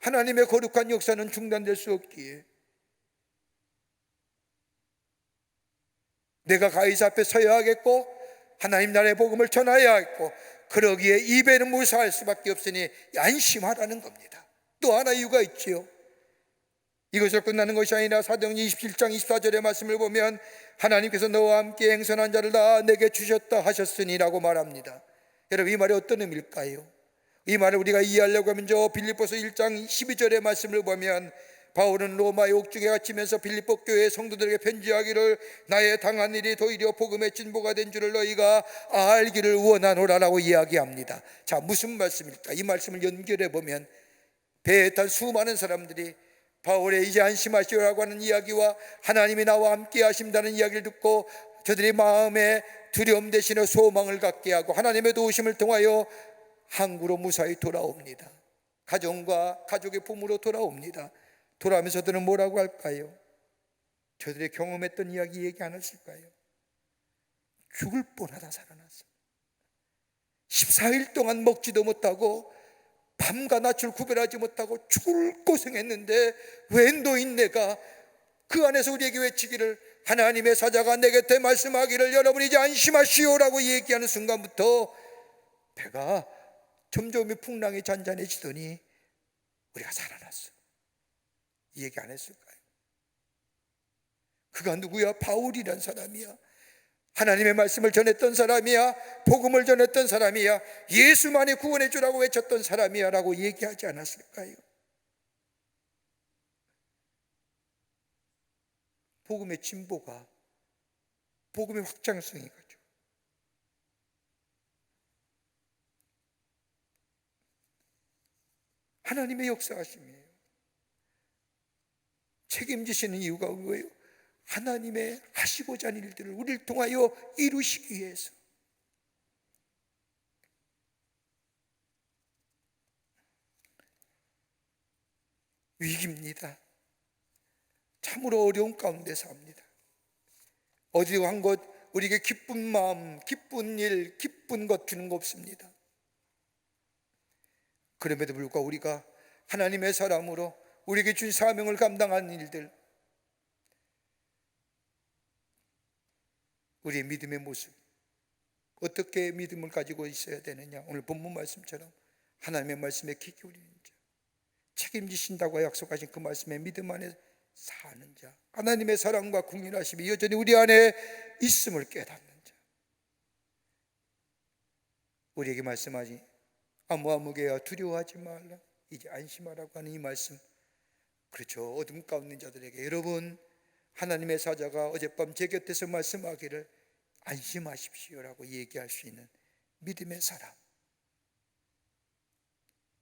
하나님의 거룩한 역사는 중단될 수 없기에 내가 가이사 앞에 서야 하겠고 하나님 나라의 복음을 전해야 하겠고 그러기에 이 배는 무사할 수밖에 없으니 안심하라는 겁니다. 또 하나 이유가 있지요. 이것으로 끝나는 것이 아니라 사도행전 27장 24절의 말씀을 보면 하나님께서 너와 함께 행선한 자를 다 내게 주셨다 하셨으니라고 말합니다. 여러분, 이 말이 어떤 의미일까요? 이 말을 우리가 이해하려고 하면 저 빌립보서 1장 12절의 말씀을 보면 바울은 로마의 옥중에 갇히면서 빌립보 교회 성도들에게 편지하기를 나의 당한 일이 도리어 복음의 진보가 된 줄을 너희가 알기를 원하노라라고 이야기합니다. 자, 무슨 말씀일까? 이 말씀을 연결해 보면 배에 탄 수많은 사람들이 바울의 이제 안심하시오라고 하는 이야기와 하나님이 나와 함께 하신다는 이야기를 듣고 저들이 마음에 두려움 대신에 소망을 갖게 하고 하나님의 도우심을 통하여 항구로 무사히 돌아옵니다. 가정과 가족의 품으로 돌아옵니다. 돌아오면서 저들은 뭐라고 할까요? 저들이 경험했던 이야기 얘기 안 했을까요? 죽을 뻔하다 살아났어. 14일 동안 먹지도 못하고 밤과 낮을 구별하지 못하고 죽을 고생했는데 왜 너인 내가 그 안에서 우리에게 외치기를 하나님의 사자가 내 곁에 말씀하기를 여러분이 이제 안심하시오라고 얘기하는 순간부터 배가 점점 풍랑이 잔잔해지더니 우리가 살아났어. 이 얘기 안 했을까요? 그가 누구야? 바울이란 사람이야. 하나님의 말씀을 전했던 사람이야. 복음을 전했던 사람이야. 예수만이 구원해 주라고 외쳤던 사람이야 라고 얘기하지 않았을까요? 복음의 진보가, 복음의 확장성이 가죠. 하나님의 역사하심이에요. 책임지시는 이유가 뭐예요? 하나님의 하시고자 하는 일들을 우리를 통하여 이루시기 위해서. 위기입니다. 참으로 어려운 가운데 삽니다. 어디 한 것 우리에게 기쁜 마음, 기쁜 일, 기쁜 것 주는 거 없습니다. 그럼에도 불구하고 우리가 하나님의 사람으로 우리에게 준 사명을 감당하는 일들, 우리의 믿음의 모습, 어떻게 믿음을 가지고 있어야 되느냐. 오늘 본문 말씀처럼 하나님의 말씀에 귀 기울이는 자, 책임지신다고 약속하신 그 말씀에 믿음 안에 사는 자, 하나님의 사랑과 국민하심이 여전히 우리 안에 있음을 깨닫는 자. 우리에게 말씀하지 아무개야 두려워하지 말라, 이제 안심하라고 하는 이 말씀, 그렇죠. 어둠 가운데 자들에게 여러분 하나님의 사자가 어젯밤 제 곁에서 말씀하기를 안심하십시오라고 얘기할 수 있는 믿음의 사람,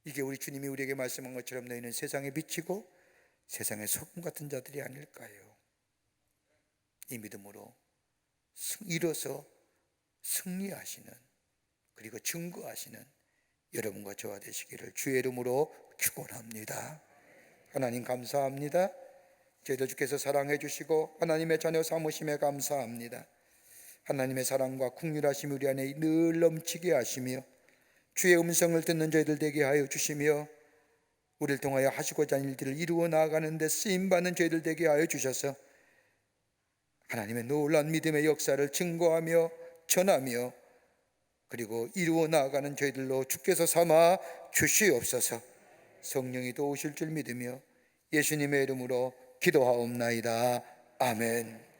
이게 우리 주님이 우리에게 말씀한 것처럼 너희는 세상에 비치고 세상의 소금 같은 자들이 아닐까요? 이 믿음으로 일어서 승리하시는, 그리고 증거하시는 여러분과 저와 되시기를 주의 이름으로 축원합니다. 하나님 감사합니다. 저희들 주께서 사랑해 주시고 하나님의 자녀 삼으심에 감사합니다. 하나님의 사랑과 긍휼하심이 우리 안에 늘 넘치게 하시며 주의 음성을 듣는 저희들 되게 하여 주시며 우리를 통하여 하시고자 하는 일들을 이루어 나아가는 데 쓰임받는 저희들 되게 하여 주셔서 하나님의 놀라운 믿음의 역사를 증거하며 전하며 그리고 이루어 나아가는 저희들로 주께서 삼아 주시옵소서. 성령이 도우실 줄 믿으며 예수님의 이름으로 기도하옵나이다. 아멘.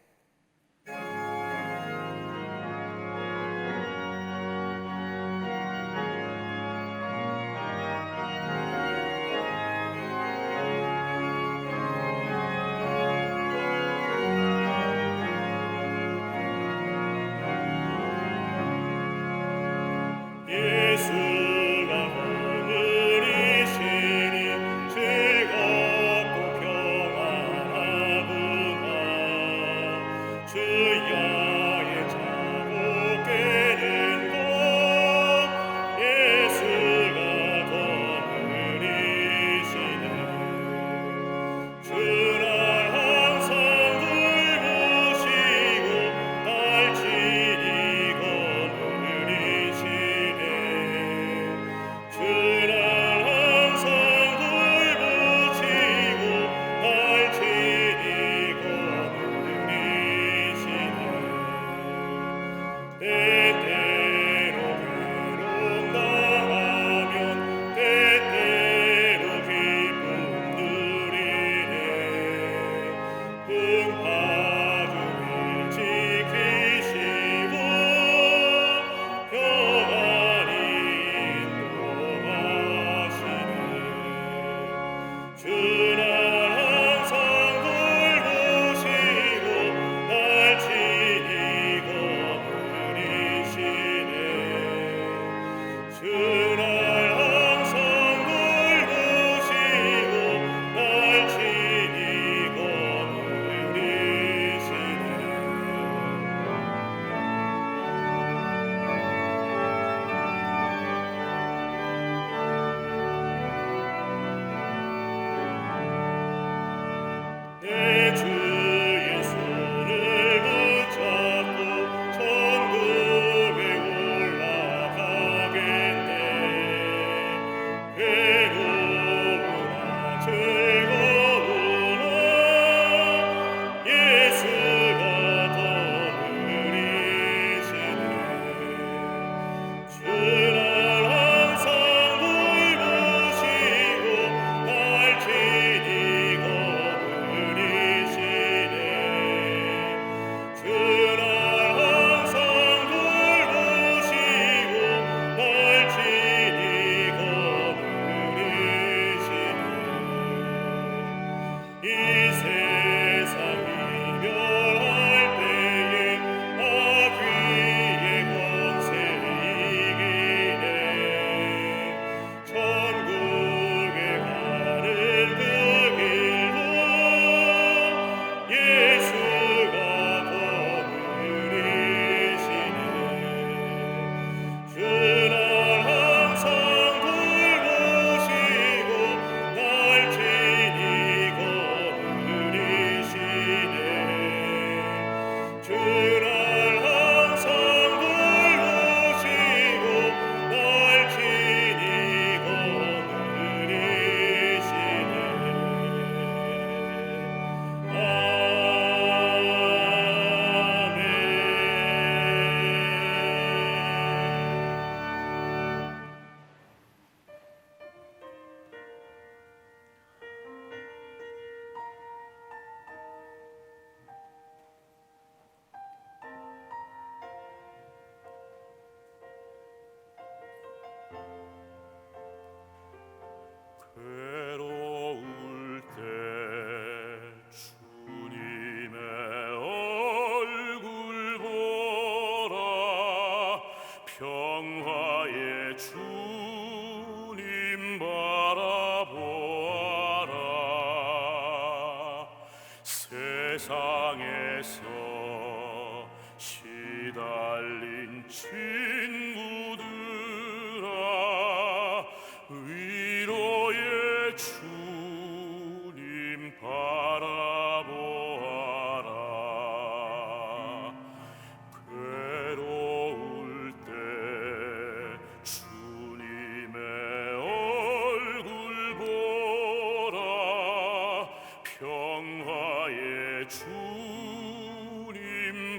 세상에서 시달린 친구들아, 위로의 주님 바라보아라. 괴로울 때 주님의 얼굴 보라. 평화의 주님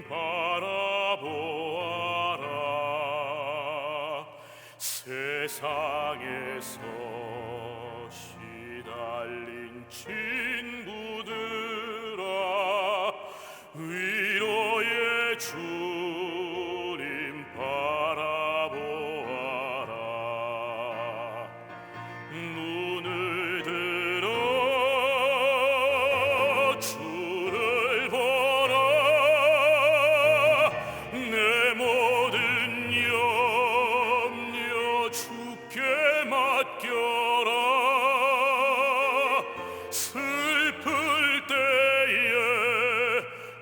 바라보아라. 세상에서 시달린 친구들아, 위로의 주님 바라보아라. 눈을 들어 주를 보라. 내 모든 염려 주께 맡겨라. 슬플 때에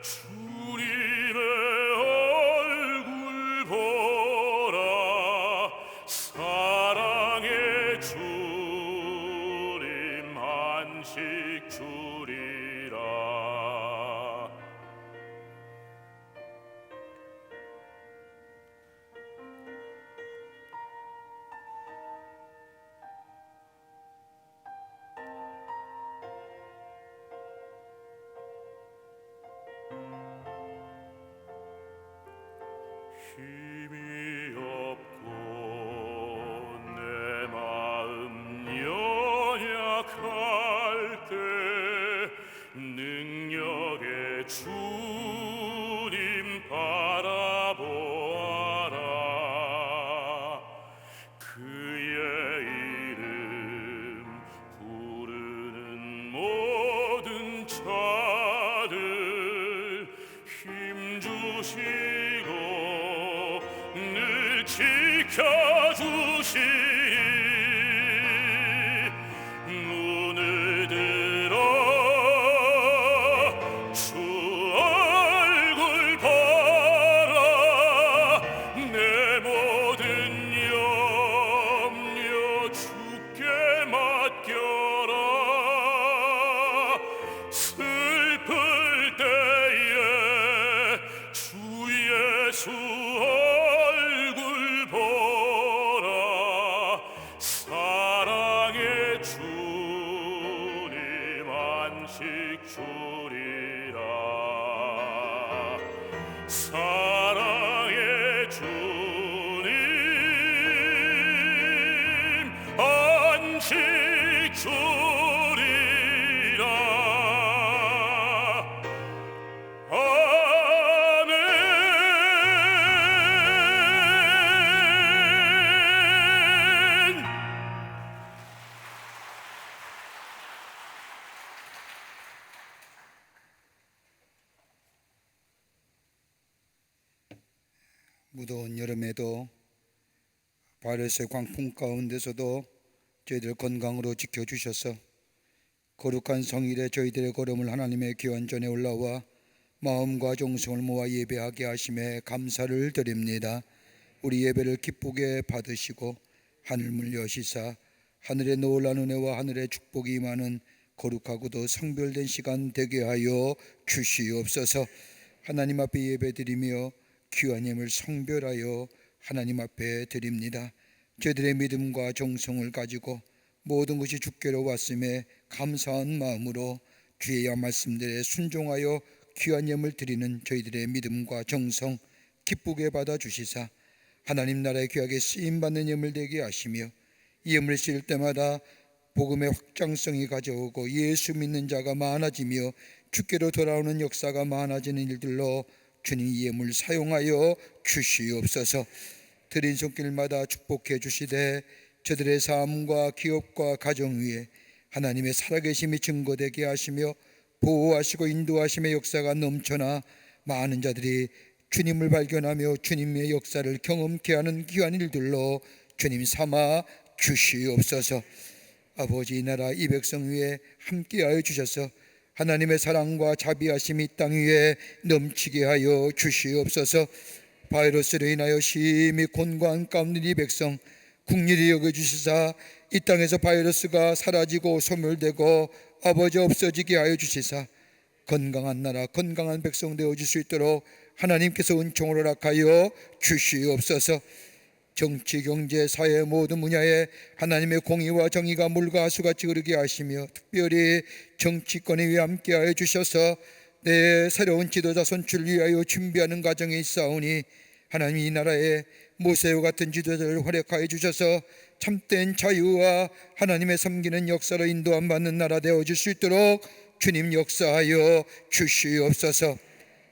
주님의 얼굴 보라. 사랑의 주님 안식 주리라. 힘이 없고 내 마음 연약할 때 능력의 주님 바라보아라. 그의 이름 부르는 모든 자들 힘 주시고 늘 지켜주시리. 눈을 들어 주 얼굴 보라. 내 모든 염려 주께 맡겨라. 슬플 때에 주 예수 얼굴 보라. 사랑의 주님 안식 주리라. 사랑의 주님 안식 주리라. 아멘. 무더운 여름에도 바이러스의 광풍 가운데서도 저희들 건강으로 지켜주셔서 거룩한 성일에 저희들의 걸음을 하나님의 귀한 전에 올라와 마음과 정성을 모아 예배하게 하심에 감사를 드립니다. 우리 예배를 기쁘게 받으시고 하늘문 여시사 하늘의 놀라운 은혜와 하늘의 축복이 임하는 거룩하고도 성별된 시간 되게 하여 주시옵소서. 하나님 앞에 예배드리며 귀한 예물 성별하여 하나님 앞에 드립니다. 저희들의 믿음과 정성을 가지고 모든 것이 주께로 왔음에 감사한 마음으로 주의 말씀들에 순종하여 귀한 예물 드리는 저희들의 믿음과 정성 기쁘게 받아 주시사 하나님 나라의 귀하게 쓰임받는 예물 되게 하시며 이 예물을 씌울 때마다 복음의 확장성이 가져오고 예수 믿는 자가 많아지며 주께로 돌아오는 역사가 많아지는 일들로 주님 이 예물 사용하여 주시옵소서. 드린 손길마다 축복해 주시되 저들의 삶과 기업과 가정 위에 하나님의 살아계심이 증거되게 하시며 보호하시고 인도하심의 역사가 넘쳐나 많은 자들이 주님을 발견하며 주님의 역사를 경험케 하는 귀한 일들로 주님 삼아 주시옵소서. 아버지 이 나라 이 백성 위에 함께하여 주셔서 하나님의 사랑과 자비하심이 땅 위에 넘치게 하여 주시옵소서. 바이러스로 인하여 심히 곤고한 가운데 이 백성 국리를 여겨주시사 이 땅에서 바이러스가 사라지고 소멸되고 아버지 없어지게 하여 주시사 건강한 나라 건강한 백성 되어줄 수 있도록 하나님께서 은총을 허락하여 주시옵소서. 정치, 경제, 사회 모든 분야에 하나님의 공의와 정의가 물과 하수같이 흐르게 하시며 특별히 정치권에 위해 함께하여 주셔서 내 새로운 지도자 선출을 위하여 준비하는 과정에 있사오니 하나님 이 나라에 모세와 같은 지도자를 활약하여 주셔서 참된 자유와 하나님의 섬기는 역사로 인도함 받는 나라 되어줄 수 있도록 주님 역사하여 주시옵소서.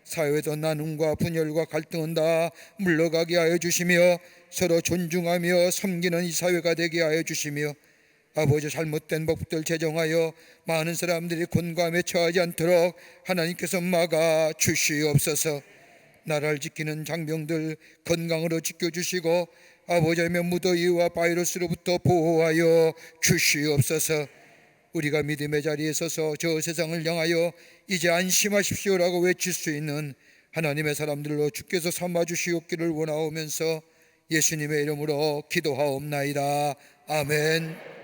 사회의 나눔과 분열과 갈등은 다 물러가게 하여 주시며 서로 존중하며 섬기는 이 사회가 되게 하여 주시며 아버지 잘못된 법들 제정하여 많은 사람들이 곤감에 처하지 않도록 하나님께서 막아 주시옵소서. 나라를 지키는 장병들 건강으로 지켜주시고 아버지의 무더위와 바이러스로부터 보호하여 주시옵소서. 우리가 믿음의 자리에 서서 저 세상을 향하여 이제 안심하십시오라고 외칠 수 있는 하나님의 사람들로 주께서 삼아주시옵기를 원하오면서 예수님의 이름으로 기도하옵나이다. 아멘.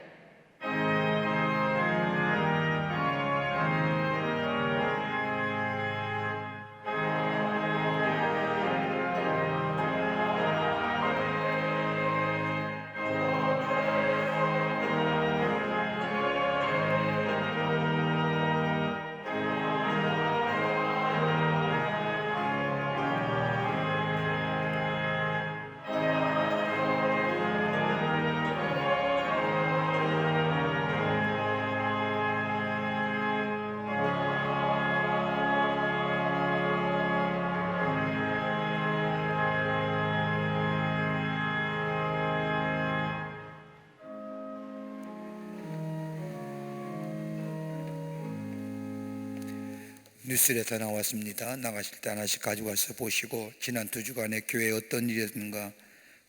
뉴스레터 나왔습니다. 나가실 때 하나씩 가져가서 보시고 지난 2주간의 교회에 어떤 일이었는가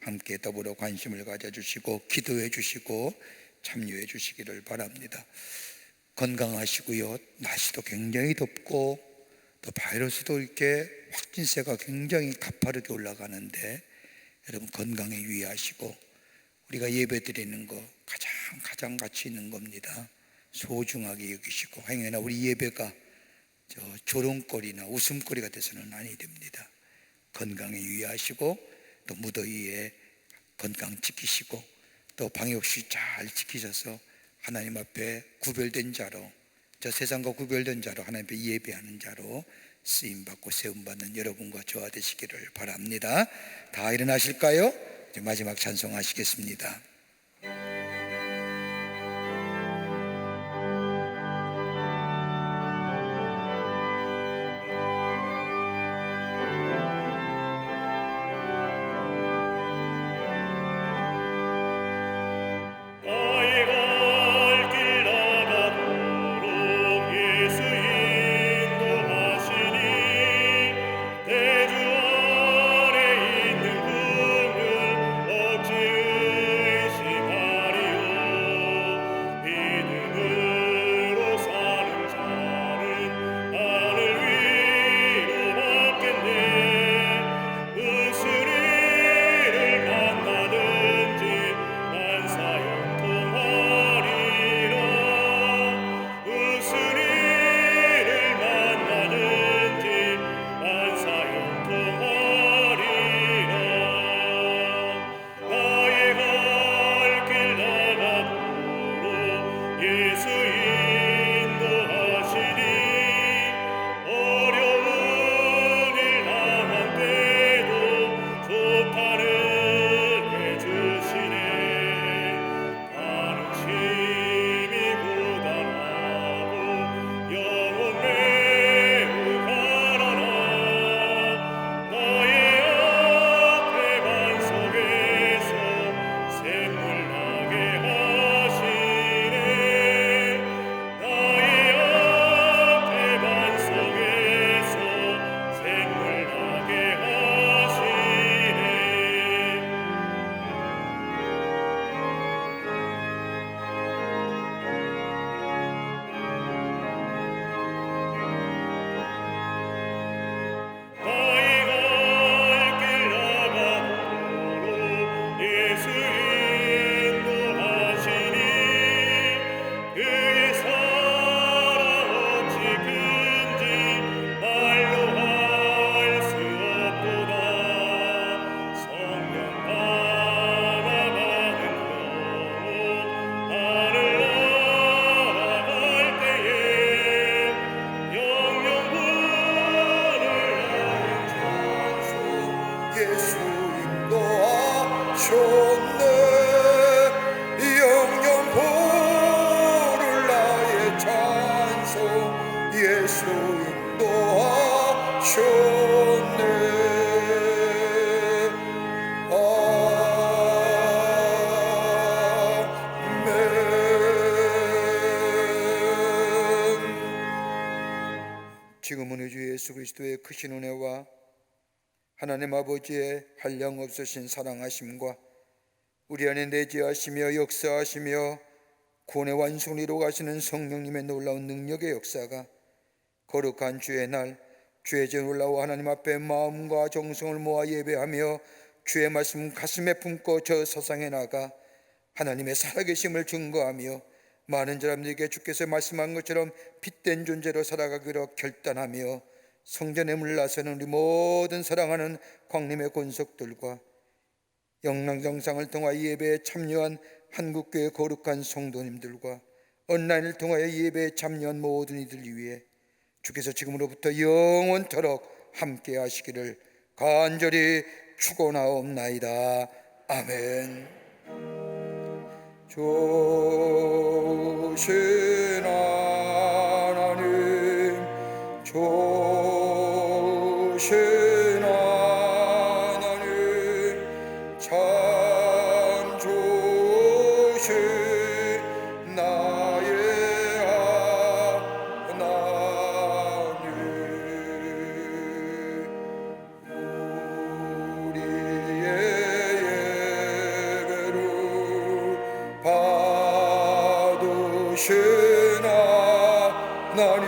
함께 더불어 관심을 가져주시고 기도해 주시고 참여해 주시기를 바랍니다. 건강하시고요. 날씨도 굉장히 덥고 또 바이러스도 이렇게 확진세가 굉장히 가파르게 올라가는데 여러분 건강에 유의하시고 우리가 예배 드리는 거 가장 가치 있는 겁니다. 소중하게 여기시고 행여나 우리 예배가 조롱거리나 웃음거리가 돼서는 아니 됩니다. 건강에 유의하시고 또 무더위에 건강 지키시고 또 방역시 잘 지키셔서 하나님 앞에 구별된 자로 저 세상과 구별된 자로 하나님 앞에 예배하는 자로 쓰임받고 세움받는 여러분과 저와 되시기를 바랍니다. 다 일어나실까요? 이제 마지막 찬송하시겠습니다. 대주 안에 있는 금을 억지 지금은 우리 주 예수 그리스도의 크신 은혜와 하나님 아버지의 한량없으신 사랑하심과 우리 안에 내재하시며 역사하시며 구원의 완성을 이루가시는 성령님의 놀라운 능력의 역사가 거룩한 주의 날 주의 전 올라와 하나님 앞에 마음과 정성을 모아 예배하며 주의 말씀 가슴에 품고 저 세상에 나가 하나님의 살아계심을 증거하며 많은 사람들에게 주께서 말씀한 것처럼 빛된 존재로 살아가기로 결단하며 성전에 물러서는 우리 모든 사랑하는 광림의 권속들과 영랑정상을 통하여 예배에 참여한 한국교회 거룩한 성도님들과 온라인을 통하여 예배에 참여한 모든 이들 위해 주께서 지금으로부터 영원토록 함께 하시기를 간절히 축원하옵나이다. 아멘. 조신 하나님, 조신 하나님, 참 조신 나의 하나님. 우리의 예배를 받으신 하나님,